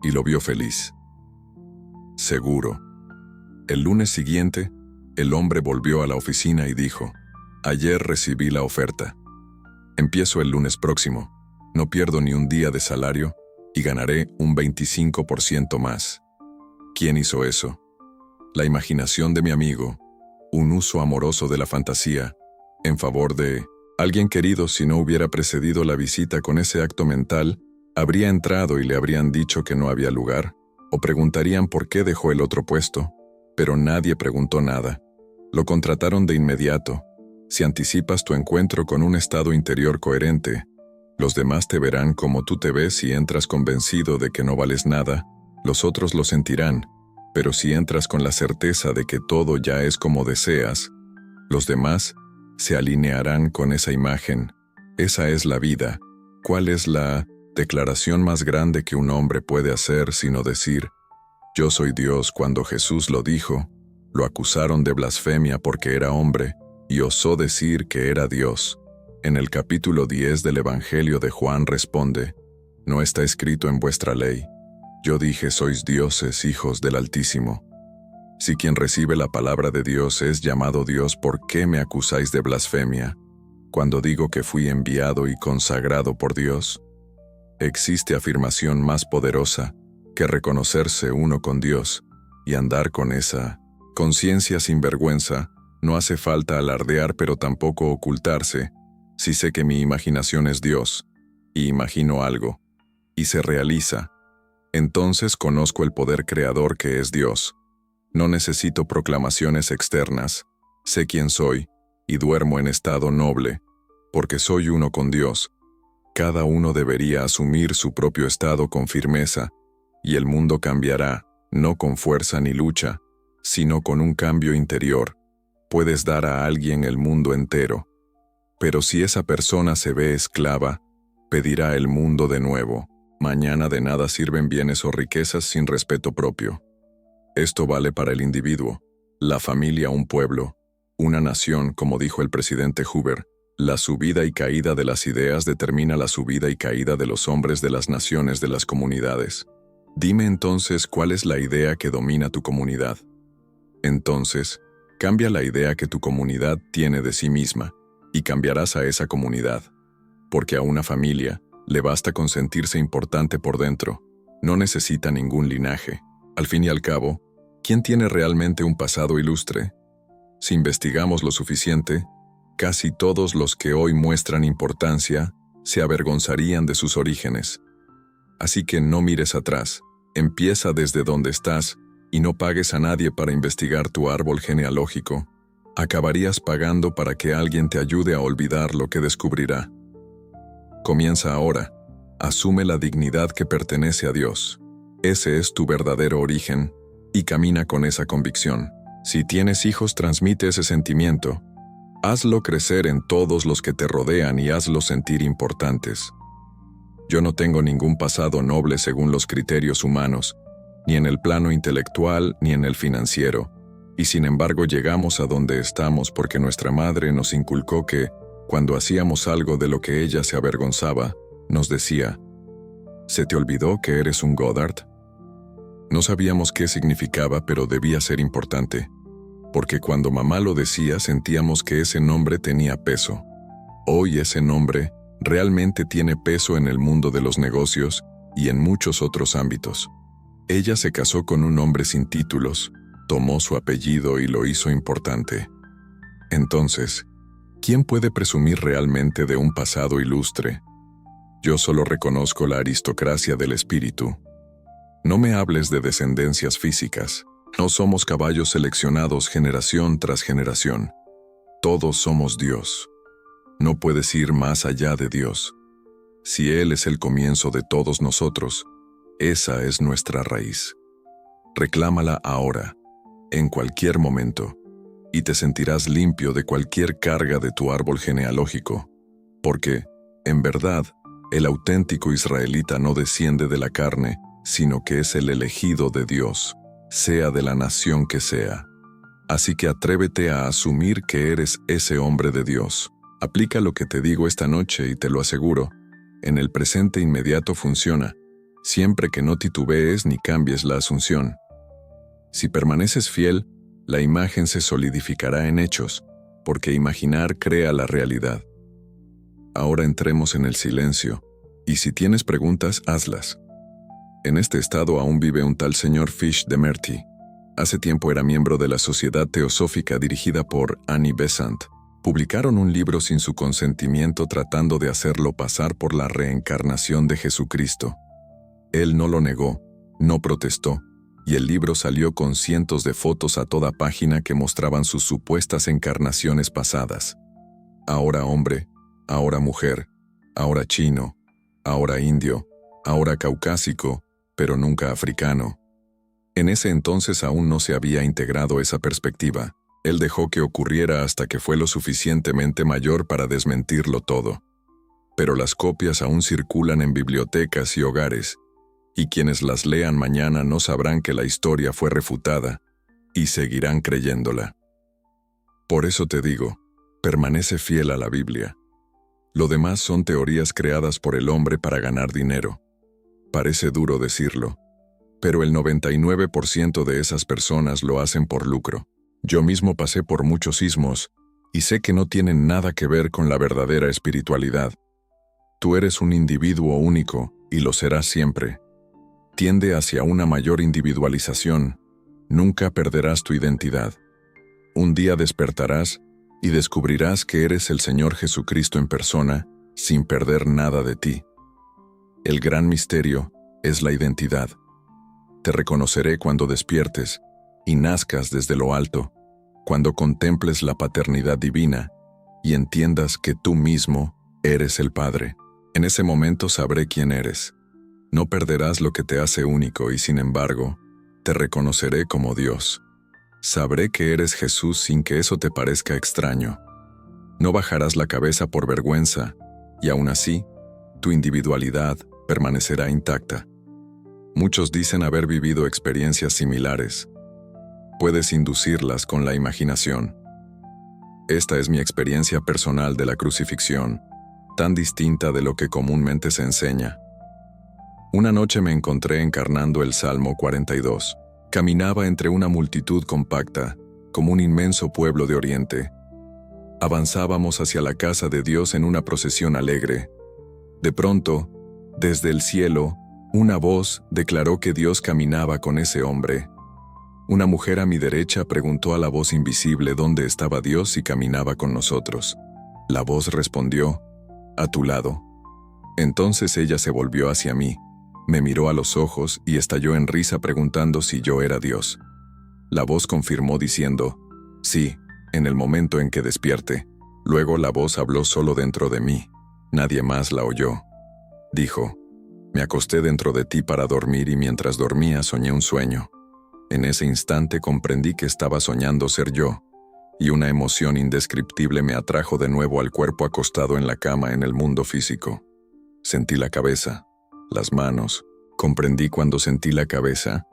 Y lo vio feliz. Seguro. El lunes siguiente, el hombre volvió a la oficina y dijo, ayer recibí la oferta. Empiezo el lunes próximo, no pierdo ni un día de salario y ganaré un 25% más. ¿Quién hizo eso? La imaginación de mi amigo, un uso amoroso de la fantasía, en favor de alguien querido. Si no hubiera precedido la visita con ese acto mental, habría entrado y le habrían dicho que no había lugar, o preguntarían por qué dejó el otro puesto, pero nadie preguntó nada. Lo contrataron de inmediato. Si anticipas tu encuentro con un estado interior coherente, los demás te verán como tú te ves. Si entras convencido de que no vales nada, los otros lo sentirán, pero si entras con la certeza de que todo ya es como deseas, los demás se alinearán con esa imagen. Esa es la vida. ¿Cuál es la declaración más grande que un hombre puede hacer sino decir, yo soy Dios? Cuando Jesús lo dijo, lo acusaron de blasfemia porque era hombre y osó decir que era Dios. En el capítulo 10 del Evangelio de Juan responde, no está escrito en vuestra ley, yo dije sois dioses, hijos del Altísimo. Si quien recibe la palabra de Dios es llamado Dios, ¿por qué me acusáis de blasfemia cuando digo que fui enviado y consagrado por Dios? ¿Existe afirmación más poderosa que reconocerse uno con Dios y andar con esa conciencia sin vergüenza. No hace falta alardear, pero tampoco ocultarse. Si sé que mi imaginación es Dios, y imagino algo, y se realiza, entonces conozco el poder creador que es Dios. No necesito proclamaciones externas. Sé quién soy, y duermo en estado noble, porque soy uno con Dios. Cada uno debería asumir su propio estado con firmeza, y el mundo cambiará, no con fuerza ni lucha, sino con un cambio interior. Puedes dar a alguien el mundo entero, pero si esa persona se ve esclava, pedirá el mundo de nuevo. Mañana de nada sirven bienes o riquezas sin respeto propio. Esto vale para el individuo, la familia, un pueblo, una nación, como dijo el presidente Hoover. La subida y caída de las ideas determina la subida y caída de los hombres, de las naciones, de las comunidades. Dime entonces cuál es la idea que domina tu comunidad. Entonces, cambia la idea que tu comunidad tiene de sí misma, y cambiarás a esa comunidad. Porque a una familia le basta con sentirse importante por dentro. No necesita ningún linaje. Al fin y al cabo, ¿quién tiene realmente un pasado ilustre? Si investigamos lo suficiente, casi todos los que hoy muestran importancia se avergonzarían de sus orígenes. Así que no mires atrás, empieza desde donde estás y no pagues a nadie para investigar tu árbol genealógico. Acabarías pagando para que alguien te ayude a olvidar lo que descubrirá. Comienza ahora, asume la dignidad que pertenece a Dios. Ese es tu verdadero origen, y camina con esa convicción. Si tienes hijos, transmite ese sentimiento. Hazlo crecer en todos los que te rodean y hazlos sentir importantes. Yo no tengo ningún pasado noble según los criterios humanos, ni en el plano intelectual ni en el financiero, y sin embargo llegamos a donde estamos porque nuestra madre nos inculcó que, cuando hacíamos algo de lo que ella se avergonzaba, nos decía: ¿se te olvidó que eres un Goddard? No sabíamos qué significaba, pero debía ser importante, porque cuando mamá lo decía sentíamos que ese nombre tenía peso. Hoy ese nombre realmente tiene peso en el mundo de los negocios y en muchos otros ámbitos. Ella se casó con un hombre sin títulos, tomó su apellido y lo hizo importante. Entonces, ¿quién puede presumir realmente de un pasado ilustre? Yo solo reconozco la aristocracia del espíritu. No me hables de descendencias físicas. No somos caballos seleccionados generación tras generación. Todos somos Dios. No puedes ir más allá de Dios. Si Él es el comienzo de todos nosotros, esa es nuestra raíz. Reclámala ahora, en cualquier momento, y te sentirás limpio de cualquier carga de tu árbol genealógico, porque, en verdad, el auténtico israelita no desciende de la carne, sino que es el elegido de Dios, sea de la nación que sea. Así que atrévete a asumir que eres ese hombre de Dios. Aplica lo que te digo esta noche y te lo aseguro, en el presente inmediato funciona, siempre que no titubees ni cambies la asunción. Si permaneces fiel, la imagen se solidificará en hechos, porque imaginar crea la realidad. Ahora entremos en el silencio, y si tienes preguntas, hazlas. En este estado aún vive un tal señor Fish de Merty. Hace tiempo era miembro de la Sociedad Teosófica dirigida por Annie Besant. Publicaron un libro sin su consentimiento tratando de hacerlo pasar por la reencarnación de Jesucristo. Él no lo negó, no protestó, y el libro salió con cientos de fotos a toda página que mostraban sus supuestas encarnaciones pasadas. Ahora hombre, ahora mujer, ahora chino, ahora indio, ahora caucásico, pero nunca africano. En ese entonces aún no se había integrado esa perspectiva. Él dejó que ocurriera hasta que fue lo suficientemente mayor para desmentirlo todo. Pero las copias aún circulan en bibliotecas y hogares, y quienes las lean mañana no sabrán que la historia fue refutada, y seguirán creyéndola. Por eso te digo, permanece fiel a la Biblia. Lo demás son teorías creadas por el hombre para ganar dinero. Parece duro decirlo, pero el 99% de esas personas lo hacen por lucro. Yo mismo pasé por muchos sismos y sé que no tienen nada que ver con la verdadera espiritualidad. Tú eres un individuo único y lo serás siempre. Tiende hacia una mayor individualización, Nunca perderás tu identidad. Un día despertarás y descubrirás que eres el Señor Jesucristo en persona, sin perder nada de ti. El gran misterio es la identidad. Te reconoceré cuando despiertes y nazcas desde lo alto, cuando contemples la paternidad divina y entiendas que tú mismo eres el Padre. En ese momento sabré quién eres. No perderás lo que te hace único y, sin embargo, te reconoceré como Dios. Sabré que eres Jesús sin que eso te parezca extraño. No bajarás la cabeza por vergüenza, y aún así, tu individualidad permanecerá intacta. Muchos dicen haber vivido experiencias similares. Puedes inducirlas con la imaginación. Esta es mi experiencia personal de la crucifixión, tan distinta de lo que comúnmente se enseña. Una noche me encontré encarnando el Salmo 42. Caminaba entre una multitud compacta, como un inmenso pueblo de Oriente. Avanzábamos hacia la casa de Dios en una procesión alegre. De pronto, desde el cielo, una voz declaró que Dios caminaba con ese hombre. Una mujer a mi derecha preguntó a la voz invisible dónde estaba Dios y caminaba con nosotros. La voz respondió, «A tu lado». Entonces ella se volvió hacia mí, me miró a los ojos y estalló en risa preguntando si yo era Dios. La voz confirmó diciendo, «Sí, en el momento en que despierte». Luego la voz habló solo dentro de mí. Nadie más la oyó. Dijo, «Me acosté dentro de ti para dormir y mientras dormía soñé un sueño. En ese instante comprendí que estaba soñando ser yo, y una emoción indescriptible me atrajo de nuevo al cuerpo acostado en la cama en el mundo físico. Sentí la cabeza, las manos. Comprendí cuando sentí la cabeza,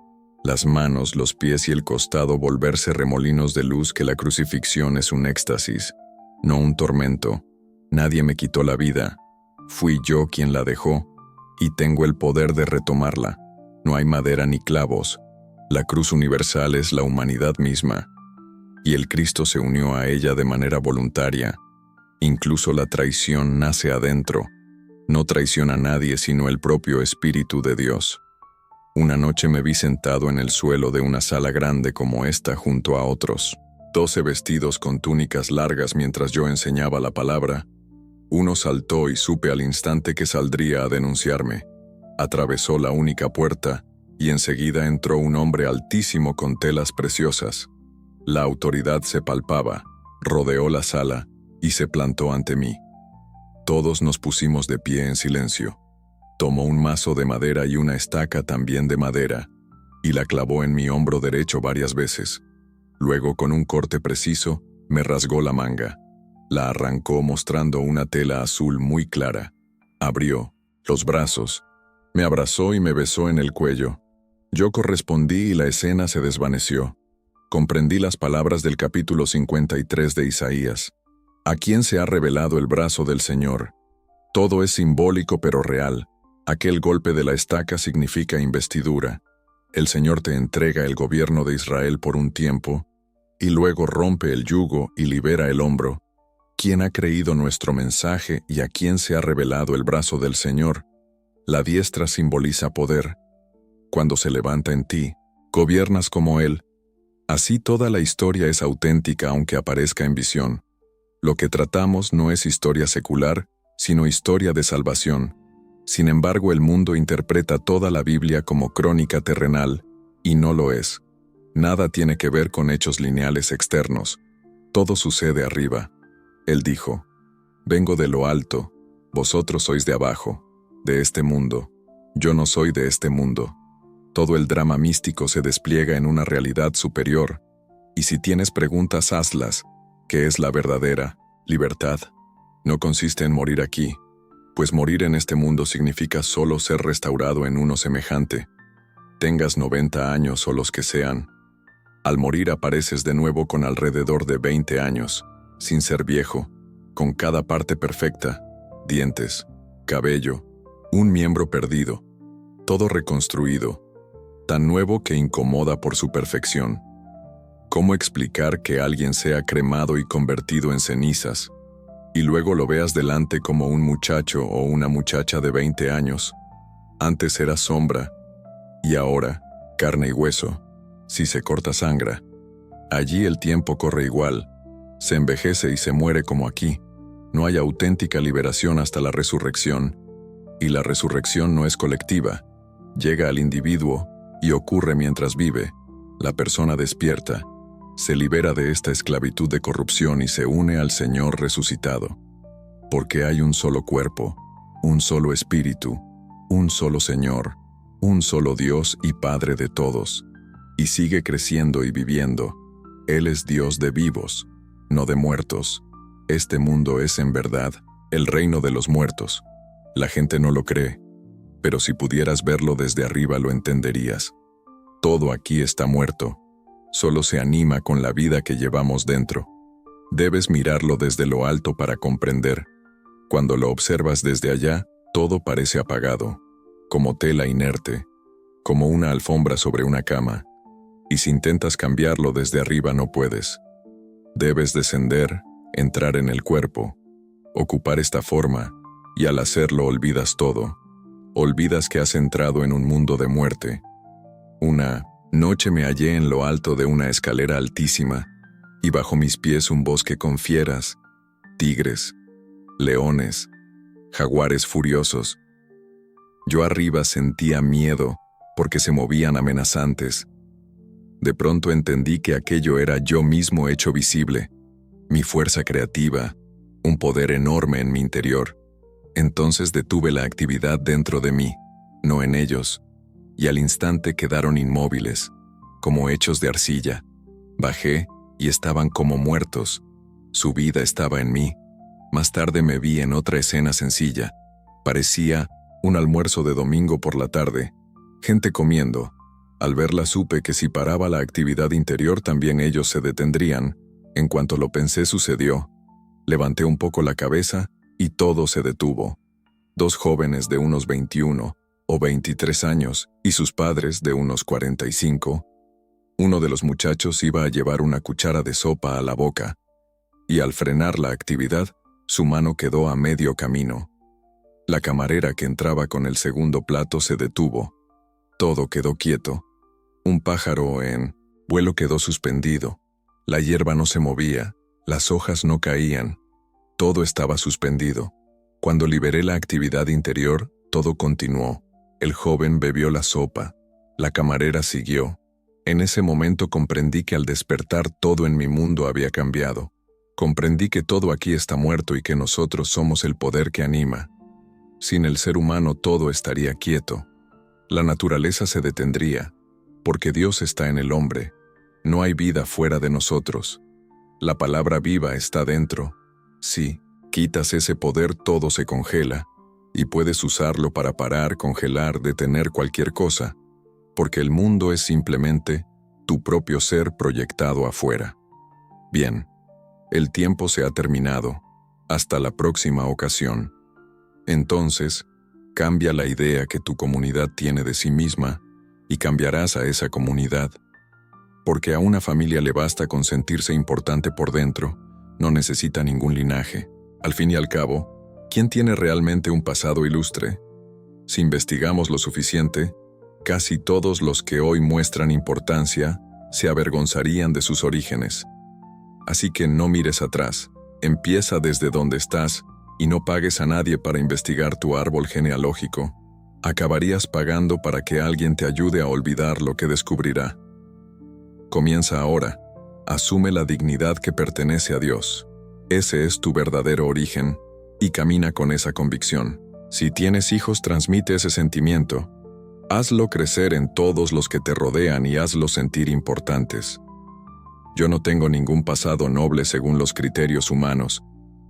las manos, los pies y el costado volverse remolinos de luz que la crucifixión es un éxtasis, no un tormento. Nadie me quitó la vida. Fui yo quien la dejó, y tengo el poder de retomarla. No hay madera ni clavos. La cruz universal es la humanidad misma, y el Cristo se unió a ella de manera voluntaria. Incluso la traición nace adentro. No traiciona a nadie sino el propio Espíritu de Dios. Una noche me vi sentado en el suelo de una sala grande como esta junto a otros, 12 vestidos con túnicas largas mientras yo enseñaba la palabra. Uno saltó y supe al instante que saldría a denunciarme. Atravesó la única puerta y enseguida entró un hombre altísimo con telas preciosas. La autoridad se palpaba, rodeó la sala y se plantó ante mí. Todos nos pusimos de pie en silencio. Tomó un mazo de madera y una estaca también de madera, y la clavó en mi hombro derecho varias veces. Luego, con un corte preciso, me rasgó la manga. La arrancó mostrando una tela azul muy clara. Abrió los brazos, me abrazó y me besó en el cuello. Yo correspondí y la escena se desvaneció. Comprendí las palabras del capítulo 53 de Isaías. ¿A quién se ha revelado el brazo del Señor? Todo es simbólico pero real. Aquel golpe de la estaca significa investidura. El Señor te entrega el gobierno de Israel por un tiempo, y luego rompe el yugo y libera el hombro. ¿Quién ha creído nuestro mensaje y a quién se ha revelado el brazo del Señor? La diestra simboliza poder. Cuando se levanta en ti, gobiernas como Él. Así toda la historia es auténtica aunque aparezca en visión. Lo que tratamos no es historia secular, sino historia de salvación. Sin embargo, el mundo interpreta toda la Biblia como crónica terrenal, y no lo es. Nada tiene que ver con hechos lineales externos. Todo sucede arriba. Él dijo, «Vengo de lo alto, vosotros sois de abajo, de este mundo. Yo no soy de este mundo». Todo el drama místico se despliega en una realidad superior, y si tienes preguntas, hazlas. ¿Qué es la verdadera libertad? No consiste en morir aquí, pues morir en este mundo significa solo ser restaurado en uno semejante. Tengas 90 años o los que sean. Al morir apareces de nuevo con alrededor de 20 años, sin ser viejo, con cada parte perfecta, dientes, cabello, un miembro perdido, todo reconstruido, tan nuevo que incomoda por su perfección. ¿Cómo explicar que alguien sea cremado y convertido en cenizas, y luego lo veas delante como un muchacho o una muchacha de 20 años? Antes era sombra, y ahora carne y hueso. Si se corta sangra, allí el tiempo corre igual, se envejece y se muere como aquí. No hay auténtica liberación hasta la resurrección, y la resurrección no es colectiva, llega al individuo y ocurre mientras vive. La persona despierta, se libera de esta esclavitud de corrupción y se une al Señor resucitado. Porque hay un solo cuerpo, un solo espíritu, un solo Señor, un solo Dios y Padre de todos, y sigue creciendo y viviendo. Él es Dios de vivos, no de muertos. Este mundo es en verdad el reino de los muertos. La gente no lo cree, pero si pudieras verlo desde arriba lo entenderías. Todo aquí está muerto, solo se anima con la vida que llevamos dentro. Debes mirarlo desde lo alto para comprender. Cuando lo observas desde allá, todo parece apagado, como tela inerte, como una alfombra sobre una cama, y si intentas cambiarlo desde arriba no puedes. Debes descender, entrar en el cuerpo, ocupar esta forma, y al hacerlo olvidas todo. Olvidas que has entrado en un mundo de muerte. Una noche me hallé en lo alto de una escalera altísima, y bajo mis pies un bosque con fieras, tigres, leones, jaguares furiosos. Yo arriba sentía miedo porque se movían amenazantes. De pronto entendí que aquello era yo mismo hecho visible, mi fuerza creativa, un poder enorme en mi interior. Entonces detuve la actividad dentro de mí, no en ellos, y al instante quedaron inmóviles, como hechos de arcilla. Bajé y estaban como muertos. Su vida estaba en mí. Más tarde me vi en otra escena sencilla. Parecía un almuerzo de domingo por la tarde, gente comiendo. Al verla supe que si paraba la actividad interior también ellos se detendrían. En cuanto lo pensé sucedió. Levanté un poco la cabeza y todo se detuvo. Dos jóvenes de unos 21 o 23 años y sus padres de unos 45. Uno de los muchachos iba a llevar una cuchara de sopa a la boca, y al frenar la actividad, su mano quedó a medio camino. La camarera que entraba con el segundo plato se detuvo. Todo quedó quieto. Un pájaro en vuelo quedó suspendido. La hierba no se movía, las hojas no caían. Todo estaba suspendido. Cuando liberé la actividad interior, todo continuó. El joven bebió la sopa. La camarera siguió. En ese momento comprendí que al despertar todo en mi mundo había cambiado. Comprendí que todo aquí está muerto y que nosotros somos el poder que anima. Sin el ser humano todo estaría quieto. La naturaleza se detendría, porque Dios está en el hombre. No hay vida fuera de nosotros. La palabra viva está dentro. Si quitas ese poder todo se congela, y puedes usarlo para parar, congelar, detener cualquier cosa, porque el mundo es simplemente tu propio ser proyectado afuera. Bien, el tiempo se ha terminado. Hasta la próxima ocasión. Entonces, cambia la idea que tu comunidad tiene de sí misma y cambiarás a esa comunidad. Porque a una familia le basta con sentirse importante por dentro, no necesita ningún linaje. Al fin y al cabo, ¿quién tiene realmente un pasado ilustre? Si investigamos lo suficiente, casi todos los que hoy muestran importancia se avergonzarían de sus orígenes. Así que no mires atrás, empieza desde donde estás y no pagues a nadie para investigar tu árbol genealógico. Acabarías pagando para que alguien te ayude a olvidar lo que descubrirá. Comienza ahora, asume la dignidad que pertenece a Dios. Ese es tu verdadero origen, y camina con esa convicción. Si tienes hijos, transmite ese sentimiento. Hazlo crecer en todos los que te rodean y hazlos sentir importantes. Yo no tengo ningún pasado noble según los criterios humanos,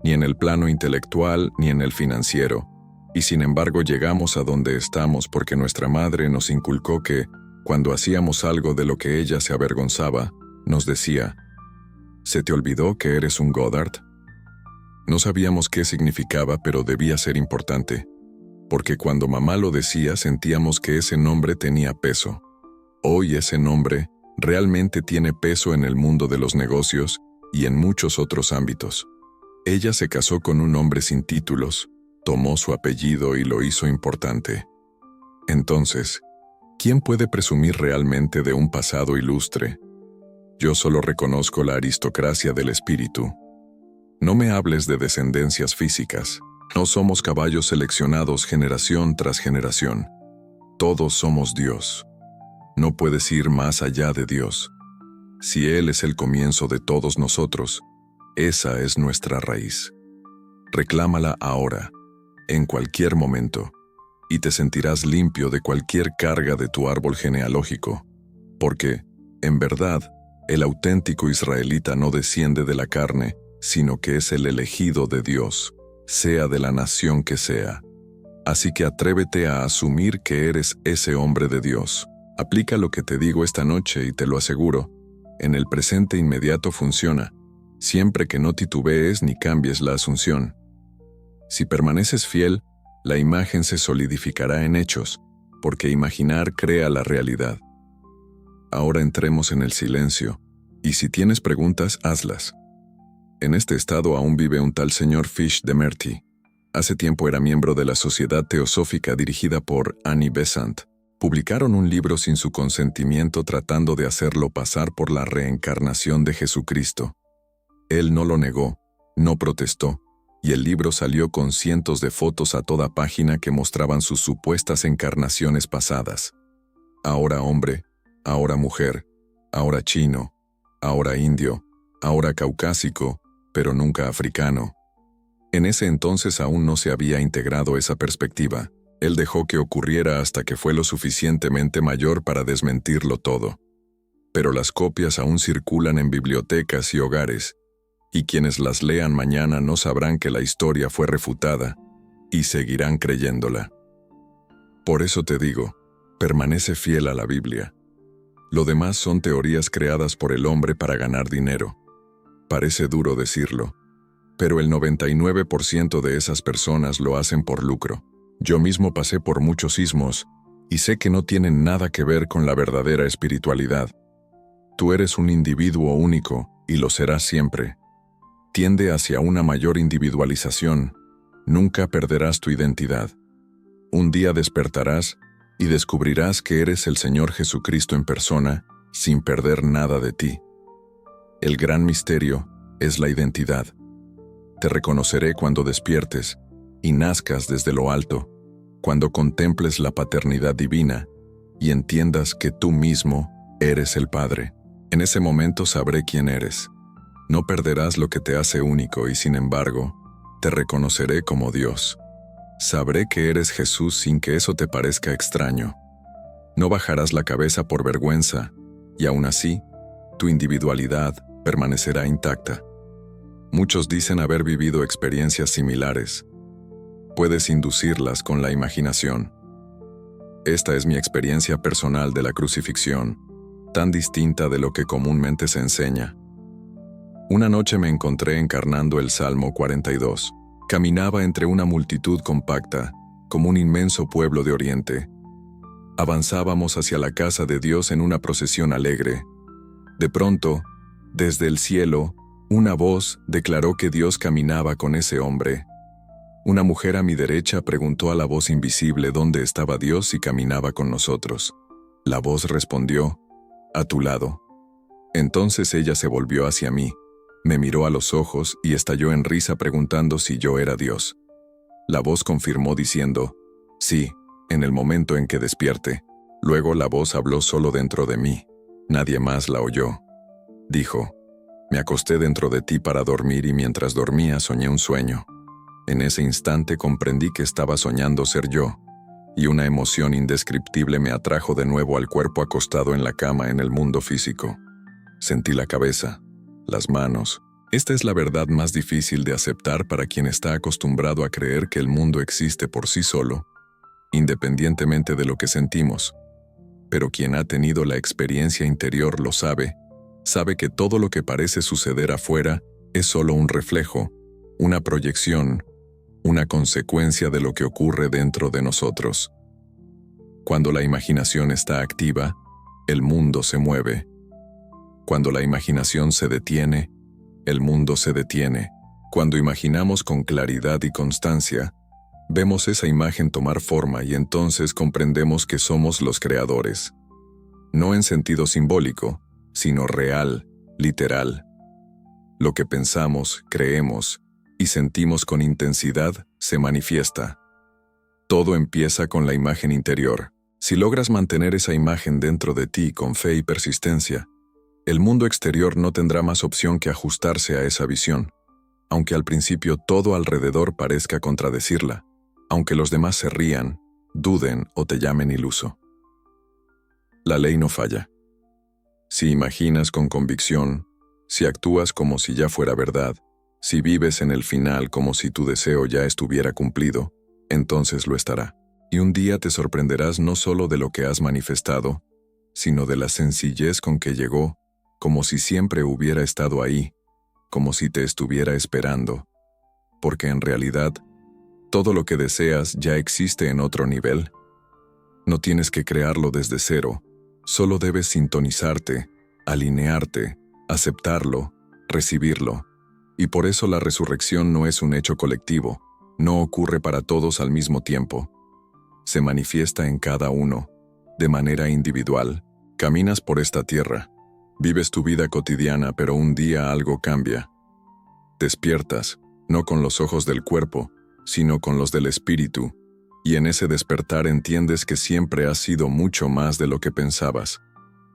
ni en el plano intelectual ni en el financiero, y sin embargo llegamos a donde estamos porque nuestra madre nos inculcó que, cuando hacíamos algo de lo que ella se avergonzaba, nos decía: ¿se te olvidó que eres un Goddard? No sabíamos qué significaba, pero debía ser importante, porque cuando mamá lo decía sentíamos que ese nombre tenía peso. Hoy ese nombre realmente tiene peso en el mundo de los negocios y en muchos otros ámbitos. Ella se casó con un hombre sin títulos, tomó su apellido y lo hizo importante. Entonces, ¿Quién puede presumir realmente de un pasado ilustre? Yo solo reconozco la aristocracia del espíritu. No me hables de descendencias físicas. No somos caballos seleccionados generación tras generación. Todos somos Dios. No puedes ir más allá de Dios. Si Él es el comienzo de todos nosotros, esa es nuestra raíz. Reclámala ahora, en cualquier momento, y te sentirás limpio de cualquier carga de tu árbol genealógico, porque, en verdad, el auténtico israelita no desciende de la carne, sino que es el elegido de Dios, sea de la nación que sea. Así que atrévete a asumir que eres ese hombre de Dios. Aplica lo que te digo esta noche y te lo aseguro, en el presente inmediato funciona, siempre que no titubees ni cambies la asunción. Si permaneces fiel, la imagen se solidificará en hechos, porque imaginar crea la realidad. Ahora entremos en el silencio, y si tienes preguntas, hazlas. En este estado aún vive un tal señor Fish de Merty. Hace tiempo era miembro de la Sociedad Teosófica dirigida por Annie Besant. Publicaron un libro sin su consentimiento tratando de hacerlo pasar por la reencarnación de Jesucristo. Él no lo negó, no protestó, y el libro salió con cientos de fotos a toda página que mostraban sus supuestas encarnaciones pasadas. Ahora hombre, ahora mujer, ahora chino, ahora indio, ahora caucásico, pero nunca africano. En ese entonces aún no se había integrado esa perspectiva. Él dejó que ocurriera hasta que fue lo suficientemente mayor para desmentirlo todo. Pero las copias aún circulan en bibliotecas y hogares, y quienes las lean mañana no sabrán que la historia fue refutada, y seguirán creyéndola. Por eso te digo, permanece fiel a la Biblia. Lo demás son teorías creadas por el hombre para ganar dinero. Parece duro decirlo, pero el 99% de esas personas lo hacen por lucro. Yo mismo pasé por muchos sismos y sé que no tienen nada que ver con la verdadera espiritualidad. Tú eres un individuo único y lo serás siempre. Tiende hacia una mayor individualización. Nunca perderás tu identidad. Un día despertarás y descubrirás que eres el Señor Jesucristo en persona, sin perder nada de ti. El gran misterio es la identidad. Te reconoceré cuando despiertes y nazcas desde lo alto, cuando contemples la paternidad divina y entiendas que tú mismo eres el Padre. En ese momento sabré quién eres. No perderás lo que te hace único y sin embargo, te reconoceré como Dios. Sabré que eres Jesús sin que eso te parezca extraño. No bajarás la cabeza por vergüenza y aún así, tu individualidad permanecerá intacta. Muchos dicen haber vivido experiencias similares. Puedes inducirlas con la imaginación. Esta es mi experiencia personal de la crucifixión, tan distinta de lo que comúnmente se enseña. Una noche me encontré encarnando el Salmo 42. Caminaba entre una multitud compacta, como un inmenso pueblo de Oriente. Avanzábamos hacia la casa de Dios en una procesión alegre. De pronto, desde el cielo, una voz declaró que Dios caminaba con ese hombre. Una mujer a mi derecha preguntó a la voz invisible dónde estaba Dios y caminaba con nosotros. La voz respondió, a tu lado. Entonces ella se volvió hacia mí, me miró a los ojos y estalló en risa preguntando si yo era Dios. La voz confirmó diciendo, sí, en el momento en que despierte. Luego la voz habló solo dentro de mí. Nadie más la oyó. Dijo, me acosté dentro de ti para dormir y mientras dormía soñé un sueño. En ese instante comprendí que estaba soñando ser yo, y una emoción indescriptible me atrajo de nuevo al cuerpo acostado en la cama en el mundo físico. Sentí la cabeza, las manos. Esta es la verdad más difícil de aceptar para quien está acostumbrado a creer que el mundo existe por sí solo, independientemente de lo que sentimos. Pero quien ha tenido la experiencia interior lo sabe que todo lo que parece suceder afuera es solo un reflejo, una proyección, una consecuencia de lo que ocurre dentro de nosotros. Cuando la imaginación está activa, el mundo se mueve. Cuando la imaginación se detiene, el mundo se detiene. Cuando imaginamos con claridad y constancia, Vemos esa imagen tomar forma y entonces comprendemos que somos los creadores. No en sentido simbólico, sino real, literal. Lo que pensamos, creemos y sentimos con intensidad se manifiesta. Todo empieza con la imagen interior. Si logras mantener esa imagen dentro de ti con fe y persistencia, el mundo exterior no tendrá más opción que ajustarse a esa visión, aunque al principio todo alrededor parezca contradecirla, aunque los demás se rían, duden o te llamen iluso. La ley no falla. Si imaginas con convicción, si actúas como si ya fuera verdad, si vives en el final como si tu deseo ya estuviera cumplido, entonces lo estará. Y un día te sorprenderás no solo de lo que has manifestado, sino de la sencillez con que llegó, como si siempre hubiera estado ahí, como si te estuviera esperando. Porque en realidad, todo lo que deseas ya existe en otro nivel. No tienes que crearlo desde cero, solo debes sintonizarte, alinearte, aceptarlo, recibirlo. Y por eso la resurrección no es un hecho colectivo, no ocurre para todos al mismo tiempo. Se manifiesta en cada uno, de manera individual. Caminas por esta tierra, vives tu vida cotidiana, pero un día algo cambia. Despiertas, no con los ojos del cuerpo, sino con los del espíritu, y en ese despertar entiendes que siempre has sido mucho más de lo que pensabas.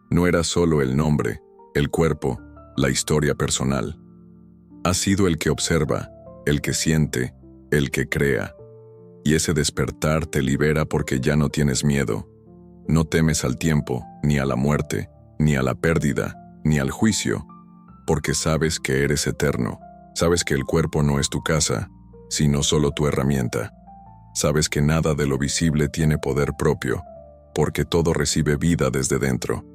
No era solo el nombre, el cuerpo, la historia personal. Has sido el que observa, el que siente, el que crea. Y ese despertar te libera porque ya no tienes miedo. No temes al tiempo, ni a la muerte, ni a la pérdida, ni al juicio, porque sabes que eres eterno. Sabes que el cuerpo no es tu casa, sino solo tu herramienta. Sabes que nada de lo visible tiene poder propio, porque todo recibe vida desde dentro.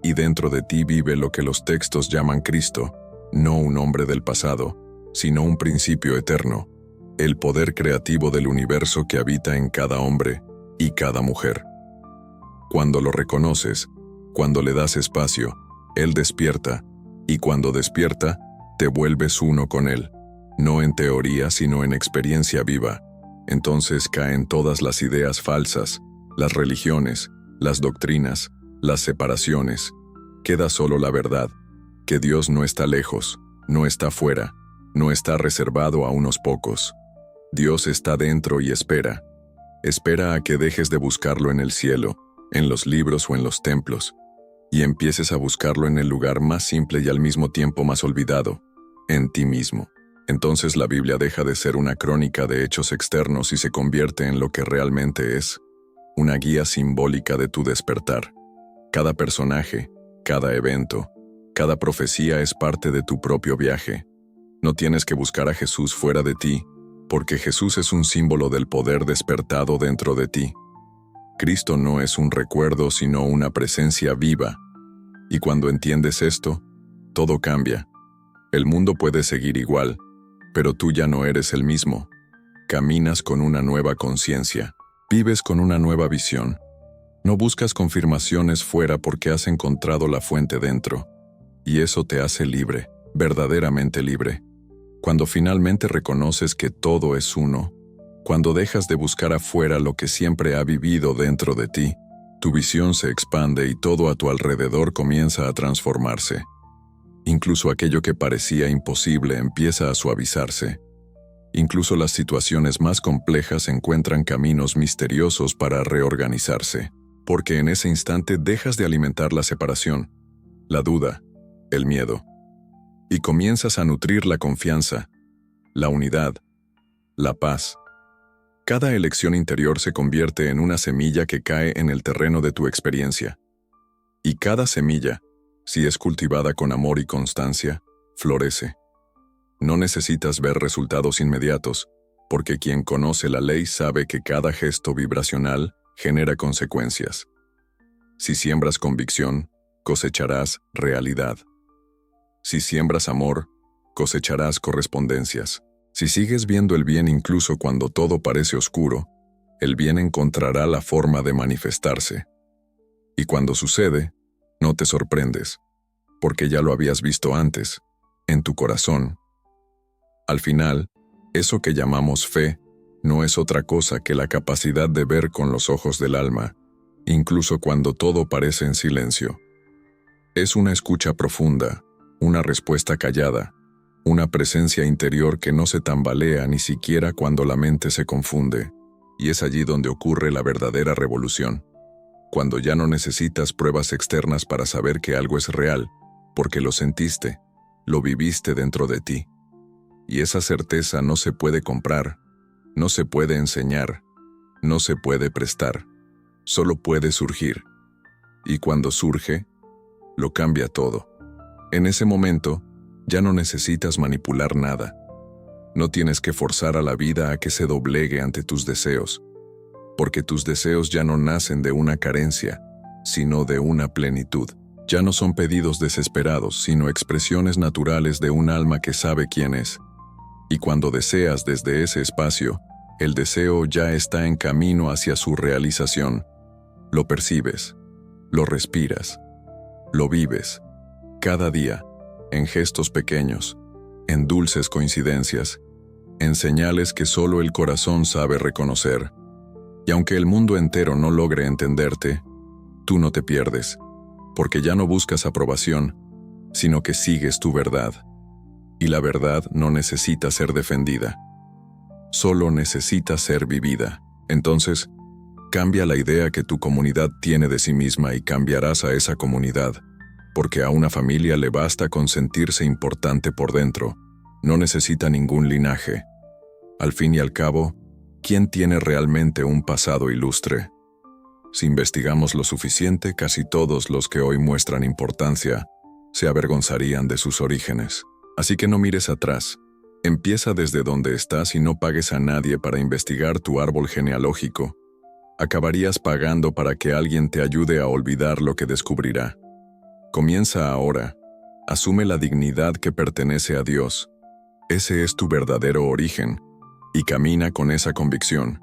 Y dentro de ti vive lo que los textos llaman Cristo, no un hombre del pasado, sino un principio eterno, el poder creativo del universo que habita en cada hombre y cada mujer. Cuando lo reconoces, cuando le das espacio, Él despierta, y cuando despierta, te vuelves uno con Él, no en teoría sino en experiencia viva. Entonces caen todas las ideas falsas, las religiones, las doctrinas, las separaciones. Queda solo la verdad, que Dios no está lejos, no está fuera, no está reservado a unos pocos. Dios está dentro y espera. Espera a que dejes de buscarlo en el cielo, en los libros o en los templos, y empieces a buscarlo en el lugar más simple y al mismo tiempo más olvidado, en ti mismo. Entonces la Biblia deja de ser una crónica de hechos externos y se convierte en lo que realmente es, una guía simbólica de tu despertar. Cada personaje, cada evento, cada profecía es parte de tu propio viaje. No tienes que buscar a Jesús fuera de ti, porque Jesús es un símbolo del poder despertado dentro de ti. Cristo no es un recuerdo sino una presencia viva. Y cuando entiendes esto, todo cambia. El mundo puede seguir igual, pero tú ya no eres el mismo. Caminas con una nueva conciencia, vives con una nueva visión. No buscas confirmaciones fuera porque has encontrado la fuente dentro. Y eso te hace libre, verdaderamente libre. Cuando finalmente reconoces que todo es uno, cuando dejas de buscar afuera lo que siempre ha vivido dentro de ti, tu visión se expande y todo a tu alrededor comienza a transformarse. Incluso aquello que parecía imposible empieza a suavizarse. Incluso las situaciones más complejas encuentran caminos misteriosos para reorganizarse, porque en ese instante dejas de alimentar la separación, la duda, el miedo, y comienzas a nutrir la confianza, la unidad, la paz. Cada elección interior se convierte en una semilla que cae en el terreno de tu experiencia. Y cada semilla, si es cultivada con amor y constancia, florece. No necesitas ver resultados inmediatos, porque quien conoce la ley sabe que cada gesto vibracional genera consecuencias. Si siembras convicción, cosecharás realidad. Si siembras amor, cosecharás correspondencias. Si sigues viendo el bien incluso cuando todo parece oscuro, el bien encontrará la forma de manifestarse. Y cuando sucede, no te sorprendes, porque ya lo habías visto antes, en tu corazón. Al final, eso que llamamos fe, no es otra cosa que la capacidad de ver con los ojos del alma, incluso cuando todo parece en silencio. Es una escucha profunda, una respuesta callada, una presencia interior que no se tambalea ni siquiera cuando la mente se confunde, y es allí donde ocurre la verdadera revolución. Cuando ya no necesitas pruebas externas para saber que algo es real, porque lo sentiste, lo viviste dentro de ti. Y esa certeza no se puede comprar, no se puede enseñar, no se puede prestar, solo puede surgir. Y cuando surge, lo cambia todo. En ese momento, ya no necesitas manipular nada. No tienes que forzar a la vida a que se doblegue ante tus deseos, porque tus deseos ya no nacen de una carencia, sino de una plenitud. Ya no son pedidos desesperados, sino expresiones naturales de un alma que sabe quién es. Y cuando deseas desde ese espacio, el deseo ya está en camino hacia su realización. Lo percibes, lo respiras, lo vives, cada día, en gestos pequeños, en dulces coincidencias, en señales que solo el corazón sabe reconocer. Y aunque el mundo entero no logre entenderte, tú no te pierdes, porque ya no buscas aprobación, sino que sigues tu verdad. Y la verdad no necesita ser defendida, solo necesita ser vivida. Entonces, cambia la idea que tu comunidad tiene de sí misma y cambiarás a esa comunidad, porque a una familia le basta con sentirse importante por dentro, no necesita ningún linaje. Al fin y al cabo, ¿quién tiene realmente un pasado ilustre? Si investigamos lo suficiente, casi todos los que hoy muestran importancia se avergonzarían de sus orígenes. Así que no mires atrás. Empieza desde donde estás y no pagues a nadie para investigar tu árbol genealógico. Acabarías pagando para que alguien te ayude a olvidar lo que descubrirá. Comienza ahora. Asume la dignidad que pertenece a Dios. Ese es tu verdadero origen. Y camina con esa convicción.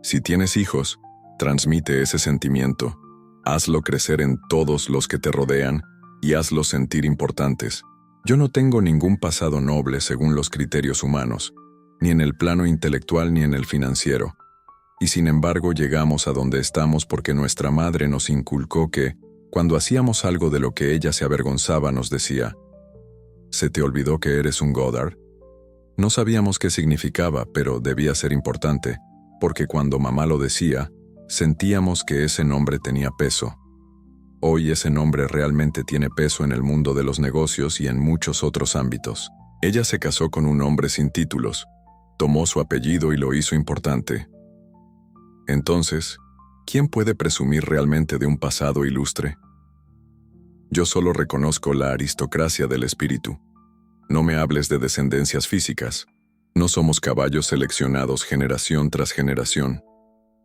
Si tienes hijos, transmite ese sentimiento. Hazlo crecer en todos los que te rodean y hazlos sentir importantes. Yo no tengo ningún pasado noble según los criterios humanos, ni en el plano intelectual ni en el financiero. Y sin embargo llegamos a donde estamos porque nuestra madre nos inculcó que, cuando hacíamos algo de lo que ella se avergonzaba, nos decía: ¿se te olvidó que eres un Goddard? No sabíamos qué significaba, pero debía ser importante, porque cuando mamá lo decía, sentíamos que ese nombre tenía peso. Hoy ese nombre realmente tiene peso en el mundo de los negocios y en muchos otros ámbitos. Ella se casó con un hombre sin títulos, tomó su apellido y lo hizo importante. Entonces, ¿quién puede presumir realmente de un pasado ilustre? Yo solo reconozco la aristocracia del espíritu. No me hables de descendencias físicas. No somos caballos seleccionados generación tras generación.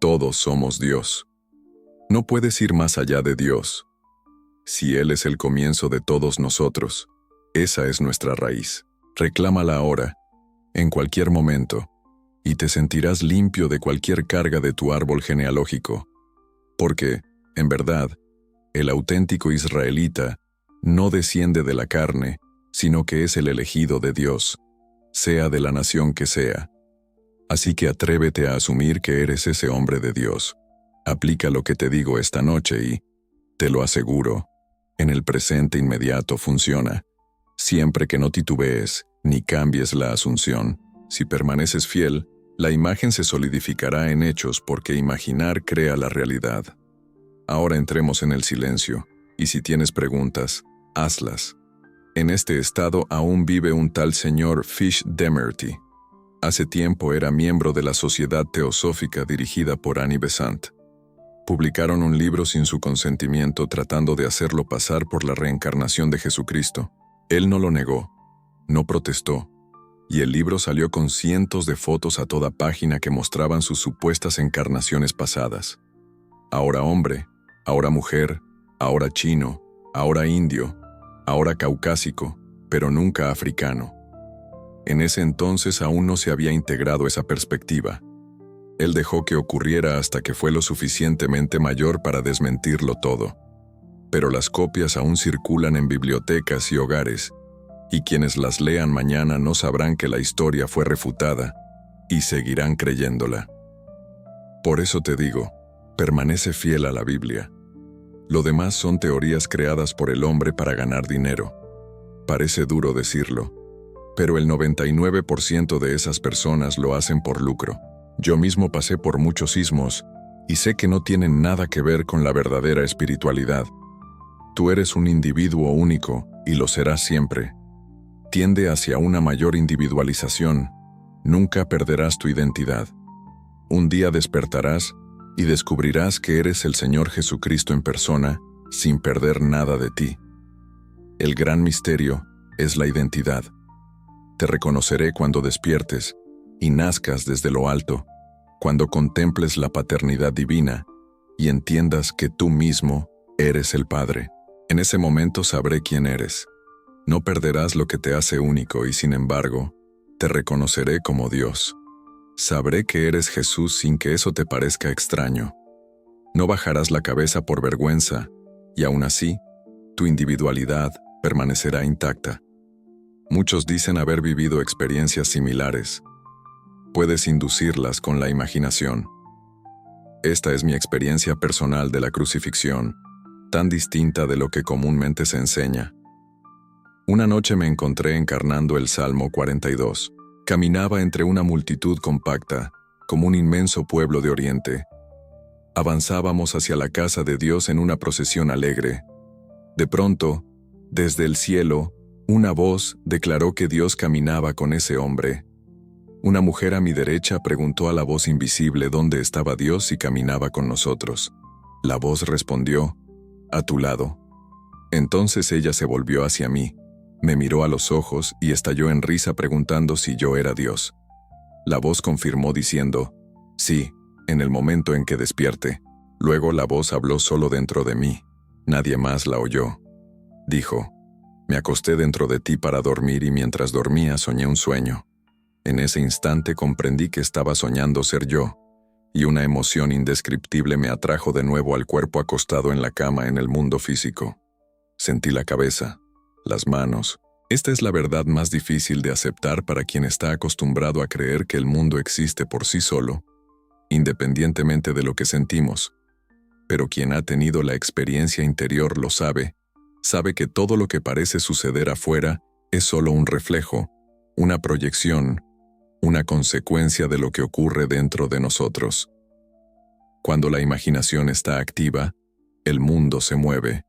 Todos somos Dios. No puedes ir más allá de Dios. Si Él es el comienzo de todos nosotros, esa es nuestra raíz. Reclámala ahora, en cualquier momento, y te sentirás limpio de cualquier carga de tu árbol genealógico. Porque, en verdad, el auténtico israelita no desciende de la carne, sino que es el elegido de Dios, sea de la nación que sea. Así que atrévete a asumir que eres ese hombre de Dios. Aplica lo que te digo esta noche y, te lo aseguro, en el presente inmediato funciona. Siempre que no titubees ni cambies la asunción, si permaneces fiel, la imagen se solidificará en hechos porque imaginar crea la realidad. Ahora entremos en el silencio, y si tienes preguntas, hazlas. En este estado aún vive un tal señor Fish Demerty. Hace tiempo era miembro de la Sociedad Teosófica dirigida por Annie Besant. Publicaron un libro sin su consentimiento tratando de hacerlo pasar por la reencarnación de Jesucristo. Él no lo negó, no protestó, y el libro salió con cientos de fotos a toda página que mostraban sus supuestas encarnaciones pasadas. Ahora hombre, ahora mujer, ahora chino, ahora indio, ahora caucásico, pero nunca africano. En ese entonces aún no se había integrado esa perspectiva. Él dejó que ocurriera hasta que fue lo suficientemente mayor para desmentirlo todo. Pero las copias aún circulan en bibliotecas y hogares, y quienes las lean mañana no sabrán que la historia fue refutada, y seguirán creyéndola. Por eso te digo, permanece fiel a la Biblia. Lo demás son teorías creadas por el hombre para ganar dinero. Parece duro decirlo, pero el 99% de esas personas lo hacen por lucro. Yo mismo pasé por muchos sismos y sé que no tienen nada que ver con la verdadera espiritualidad. Tú eres un individuo único y lo serás siempre. Tiende hacia una mayor individualización. Nunca perderás tu identidad. Un día despertarás y descubrirás que eres el Señor Jesucristo en persona, sin perder nada de ti. El gran misterio es la identidad. Te reconoceré cuando despiertes y nazcas desde lo alto, cuando contemples la paternidad divina y entiendas que tú mismo eres el Padre. En ese momento sabré quién eres. No perderás lo que te hace único y, sin embargo, te reconoceré como Dios. Sabré que eres Jesús sin que eso te parezca extraño. No bajarás la cabeza por vergüenza, y aún así, tu individualidad permanecerá intacta. Muchos dicen haber vivido experiencias similares. Puedes inducirlas con la imaginación. Esta es mi experiencia personal de la crucifixión, tan distinta de lo que comúnmente se enseña. Una noche me encontré encarnando el Salmo 42. Caminaba entre una multitud compacta, como un inmenso pueblo de Oriente. Avanzábamos hacia la casa de Dios en una procesión alegre. De pronto, desde el cielo, una voz declaró que Dios caminaba con ese hombre. Una mujer a mi derecha preguntó a la voz invisible dónde estaba Dios y caminaba con nosotros. La voz respondió, a tu lado. Entonces ella se volvió hacia mí, me miró a los ojos y estalló en risa preguntando si yo era Dios. La voz confirmó diciendo, sí, en el momento en que despierte. Luego la voz habló solo dentro de mí. Nadie más la oyó. Dijo, me acosté dentro de ti para dormir y mientras dormía soñé un sueño. En ese instante comprendí que estaba soñando ser yo, y una emoción indescriptible me atrajo de nuevo al cuerpo acostado en la cama en el mundo físico. Sentí la cabeza, las manos. Esta es la verdad más difícil de aceptar para quien está acostumbrado a creer que el mundo existe por sí solo, independientemente de lo que sentimos. Pero quien ha tenido la experiencia interior lo sabe que todo lo que parece suceder afuera es solo un reflejo, una proyección, una consecuencia de lo que ocurre dentro de nosotros. Cuando la imaginación está activa, el mundo se mueve.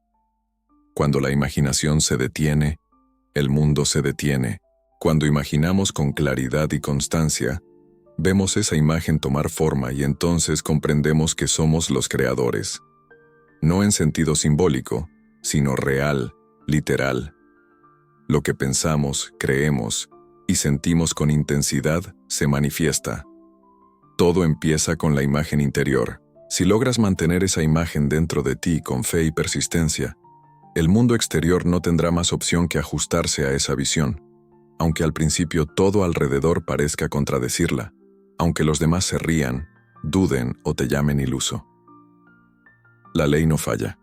Cuando la imaginación se detiene, el mundo se detiene. Cuando imaginamos con claridad y constancia, vemos esa imagen tomar forma y entonces comprendemos que somos los creadores. No en sentido simbólico, sino real, literal. Lo que pensamos, creemos y sentimos con intensidad se manifiesta. Todo empieza con la imagen interior. Si logras mantener esa imagen dentro de ti con fe y persistencia, el mundo exterior no tendrá más opción que ajustarse a esa visión, aunque al principio todo alrededor parezca contradecirla, aunque los demás se rían, duden o te llamen iluso. La ley no falla.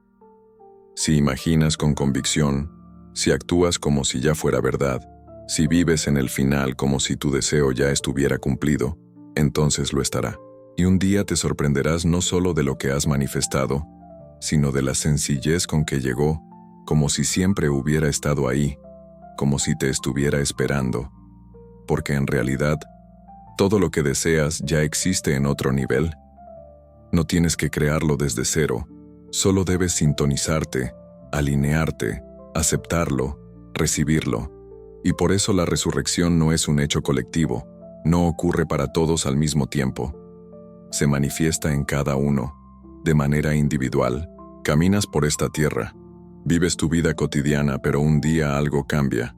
Si imaginas con convicción, si actúas como si ya fuera verdad, si vives en el final como si tu deseo ya estuviera cumplido, entonces lo estará. Y un día te sorprenderás no solo de lo que has manifestado, sino de la sencillez con que llegó, como si siempre hubiera estado ahí, como si te estuviera esperando. Porque en realidad, todo lo que deseas ya existe en otro nivel. No tienes que crearlo desde cero, solo debes sintonizarte, alinearte, aceptarlo, recibirlo. Y por eso la resurrección no es un hecho colectivo, no ocurre para todos al mismo tiempo. Se manifiesta en cada uno, de manera individual. Caminas por esta tierra, vives tu vida cotidiana, pero un día algo cambia.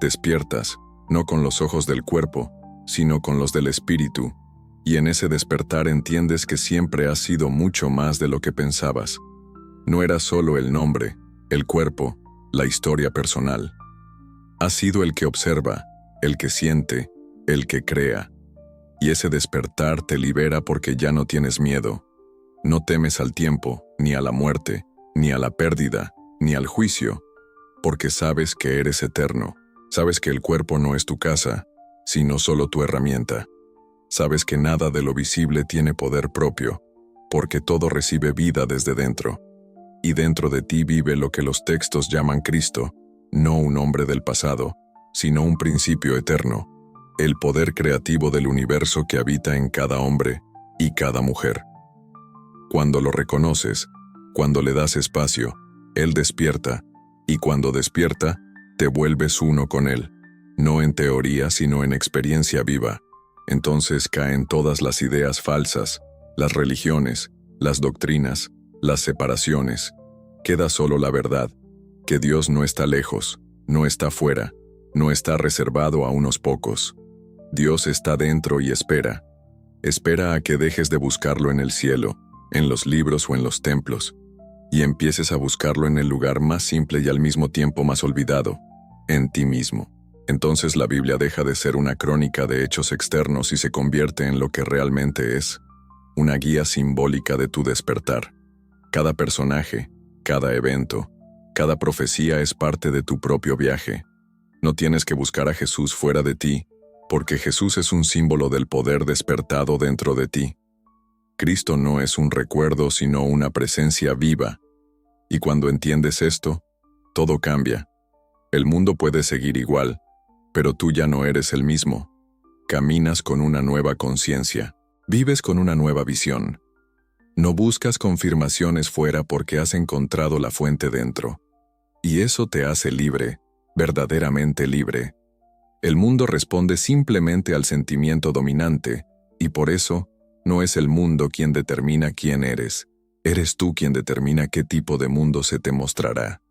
Despiertas, no con los ojos del cuerpo, sino con los del espíritu, y en ese despertar entiendes que siempre has sido mucho más de lo que pensabas. No era solo el nombre, el cuerpo, la historia personal. Has sido el que observa, el que siente, el que crea. Y ese despertar te libera porque ya no tienes miedo. No temes al tiempo, ni a la muerte, ni a la pérdida, ni al juicio, porque sabes que eres eterno. Sabes que el cuerpo no es tu casa, sino solo tu herramienta. Sabes que nada de lo visible tiene poder propio, porque todo recibe vida desde dentro. Y dentro de ti vive lo que los textos llaman Cristo, no un hombre del pasado, sino un principio eterno, el poder creativo del universo que habita en cada hombre y cada mujer. Cuando lo reconoces, cuando le das espacio, Él despierta, y cuando despierta, te vuelves uno con Él, no en teoría sino en experiencia viva. Entonces caen todas las ideas falsas, las religiones, las doctrinas, las separaciones. Queda solo la verdad, que Dios no está lejos, no está fuera, no está reservado a unos pocos. Dios está dentro y espera. Espera a que dejes de buscarlo en el cielo, en los libros o en los templos, y empieces a buscarlo en el lugar más simple y al mismo tiempo más olvidado, en ti mismo. Entonces la Biblia deja de ser una crónica de hechos externos y se convierte en lo que realmente es, una guía simbólica de tu despertar. Cada personaje, cada evento, cada profecía es parte de tu propio viaje. No tienes que buscar a Jesús fuera de ti, porque Jesús es un símbolo del poder despertado dentro de ti. Cristo no es un recuerdo sino una presencia viva. Y cuando entiendes esto, todo cambia. El mundo puede seguir igual, pero tú ya no eres el mismo. Caminas con una nueva conciencia, vives con una nueva visión. No buscas confirmaciones fuera porque has encontrado la fuente dentro. Y eso te hace libre, verdaderamente libre. El mundo responde simplemente al sentimiento dominante, y por eso, no es el mundo quien determina quién eres. Eres tú quien determina qué tipo de mundo se te mostrará.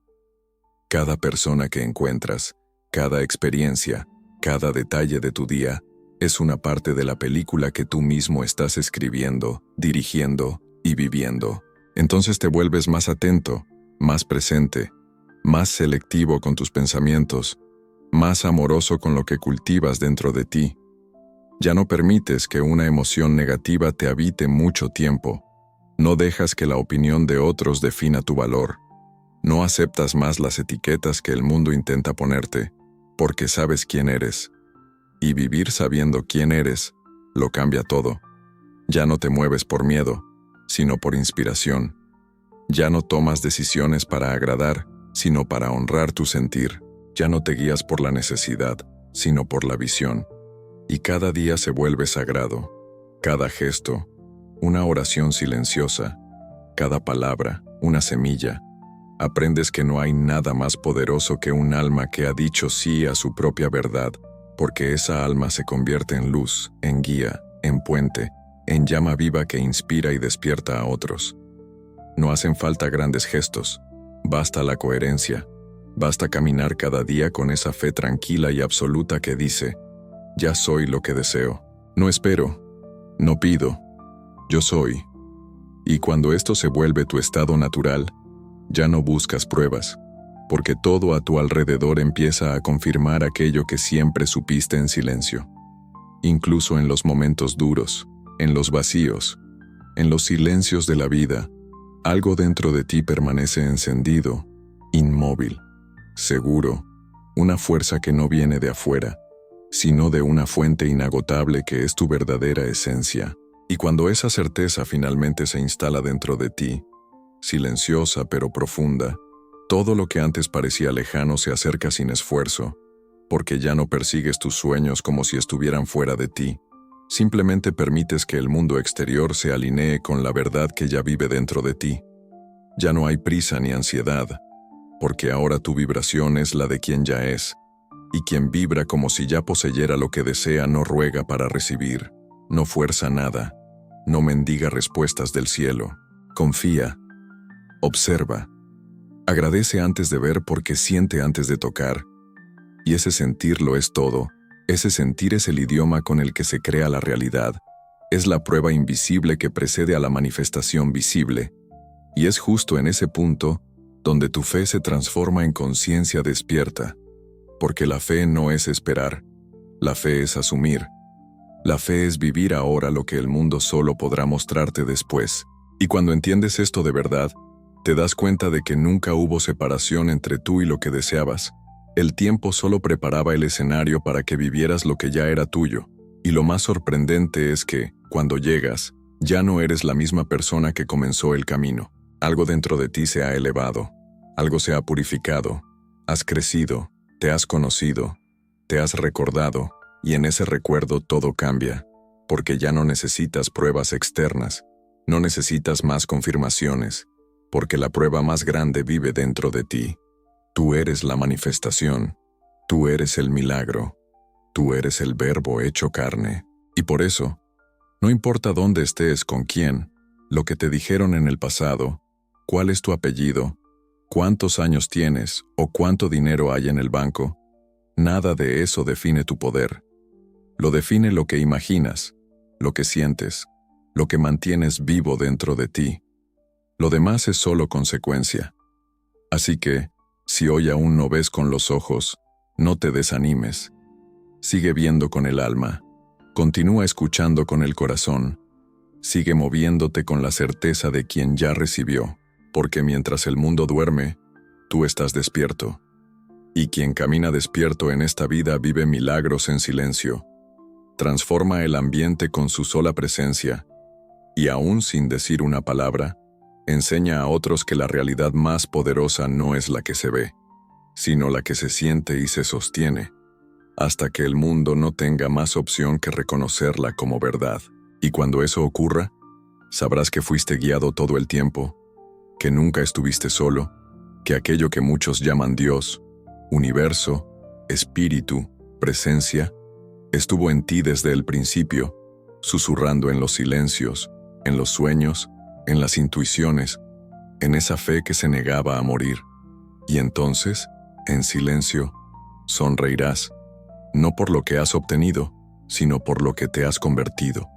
Cada persona que encuentras, cada experiencia, cada detalle de tu día, es una parte de la película que tú mismo estás escribiendo, dirigiendo y viviendo. Entonces te vuelves más atento, más presente, más selectivo con tus pensamientos, más amoroso con lo que cultivas dentro de ti. Ya no permites que una emoción negativa te habite mucho tiempo. No dejas que la opinión de otros defina tu valor. No aceptas más las etiquetas que el mundo intenta ponerte, porque sabes quién eres. Y vivir sabiendo quién eres, lo cambia todo. Ya no te mueves por miedo, sino por inspiración. Ya no tomas decisiones para agradar, sino para honrar tu sentir. Ya no te guías por la necesidad, sino por la visión. Y cada día se vuelve sagrado. Cada gesto, una oración silenciosa. Cada palabra, una semilla. Aprendes que no hay nada más poderoso que un alma que ha dicho sí a su propia verdad, porque esa alma se convierte en luz, en guía, en puente, en llama viva que inspira y despierta a otros. No hacen falta grandes gestos, basta la coherencia, basta caminar cada día con esa fe tranquila y absoluta que dice, ya soy lo que deseo, no espero, no pido, yo soy. Y cuando esto se vuelve tu estado natural, ya no buscas pruebas, porque todo a tu alrededor empieza a confirmar aquello que siempre supiste en silencio. Incluso en los momentos duros, en los vacíos, en los silencios de la vida, algo dentro de ti permanece encendido, inmóvil, seguro, una fuerza que no viene de afuera, sino de una fuente inagotable que es tu verdadera esencia. Y cuando esa certeza finalmente se instala dentro de ti, silenciosa pero profunda, todo lo que antes parecía lejano se acerca sin esfuerzo, porque ya no persigues tus sueños como si estuvieran fuera de ti. Simplemente permites que el mundo exterior se alinee con la verdad que ya vive dentro de ti. Ya no hay prisa ni ansiedad, porque ahora tu vibración es la de quien ya es, y quien vibra como si ya poseyera lo que desea no ruega para recibir, no fuerza nada, no mendiga respuestas del cielo, confía, observa, agradece antes de ver porque siente antes de tocar, y ese sentir lo es todo. Ese sentir es el idioma con el que se crea la realidad, es la prueba invisible que precede a la manifestación visible, y es justo en ese punto donde tu fe se transforma en conciencia despierta, porque la fe no es esperar, la fe es asumir, la fe es vivir ahora lo que el mundo solo podrá mostrarte después, y cuando entiendes esto de verdad, te das cuenta de que nunca hubo separación entre tú y lo que deseabas. El tiempo solo preparaba el escenario para que vivieras lo que ya era tuyo. Y lo más sorprendente es que, cuando llegas, ya no eres la misma persona que comenzó el camino. Algo dentro de ti se ha elevado, algo se ha purificado, has crecido, te has conocido, te has recordado, y en ese recuerdo todo cambia, porque ya no necesitas pruebas externas, no necesitas más confirmaciones, porque la prueba más grande vive dentro de ti. Tú eres la manifestación, tú eres el milagro, tú eres el Verbo hecho carne. Y por eso, no importa dónde estés, con quién, lo que te dijeron en el pasado, cuál es tu apellido, cuántos años tienes o cuánto dinero hay en el banco, nada de eso define tu poder. Lo define lo que imaginas, lo que sientes, lo que mantienes vivo dentro de ti. Lo demás es solo consecuencia. Así que, si hoy aún no ves con los ojos, no te desanimes. Sigue viendo con el alma. Continúa escuchando con el corazón. Sigue moviéndote con la certeza de quien ya recibió, porque mientras el mundo duerme, tú estás despierto. Y quien camina despierto en esta vida vive milagros en silencio. Transforma el ambiente con su sola presencia, y aún sin decir una palabra, enseña a otros que la realidad más poderosa no es la que se ve, sino la que se siente y se sostiene, hasta que el mundo no tenga más opción que reconocerla como verdad. Y cuando eso ocurra, sabrás que fuiste guiado todo el tiempo, que nunca estuviste solo, que aquello que muchos llaman Dios, universo, espíritu, presencia, estuvo en ti desde el principio, susurrando en los silencios, en los sueños, en las intuiciones, en esa fe que se negaba a morir. Y entonces, en silencio, sonreirás, no por lo que has obtenido, sino por lo que te has convertido.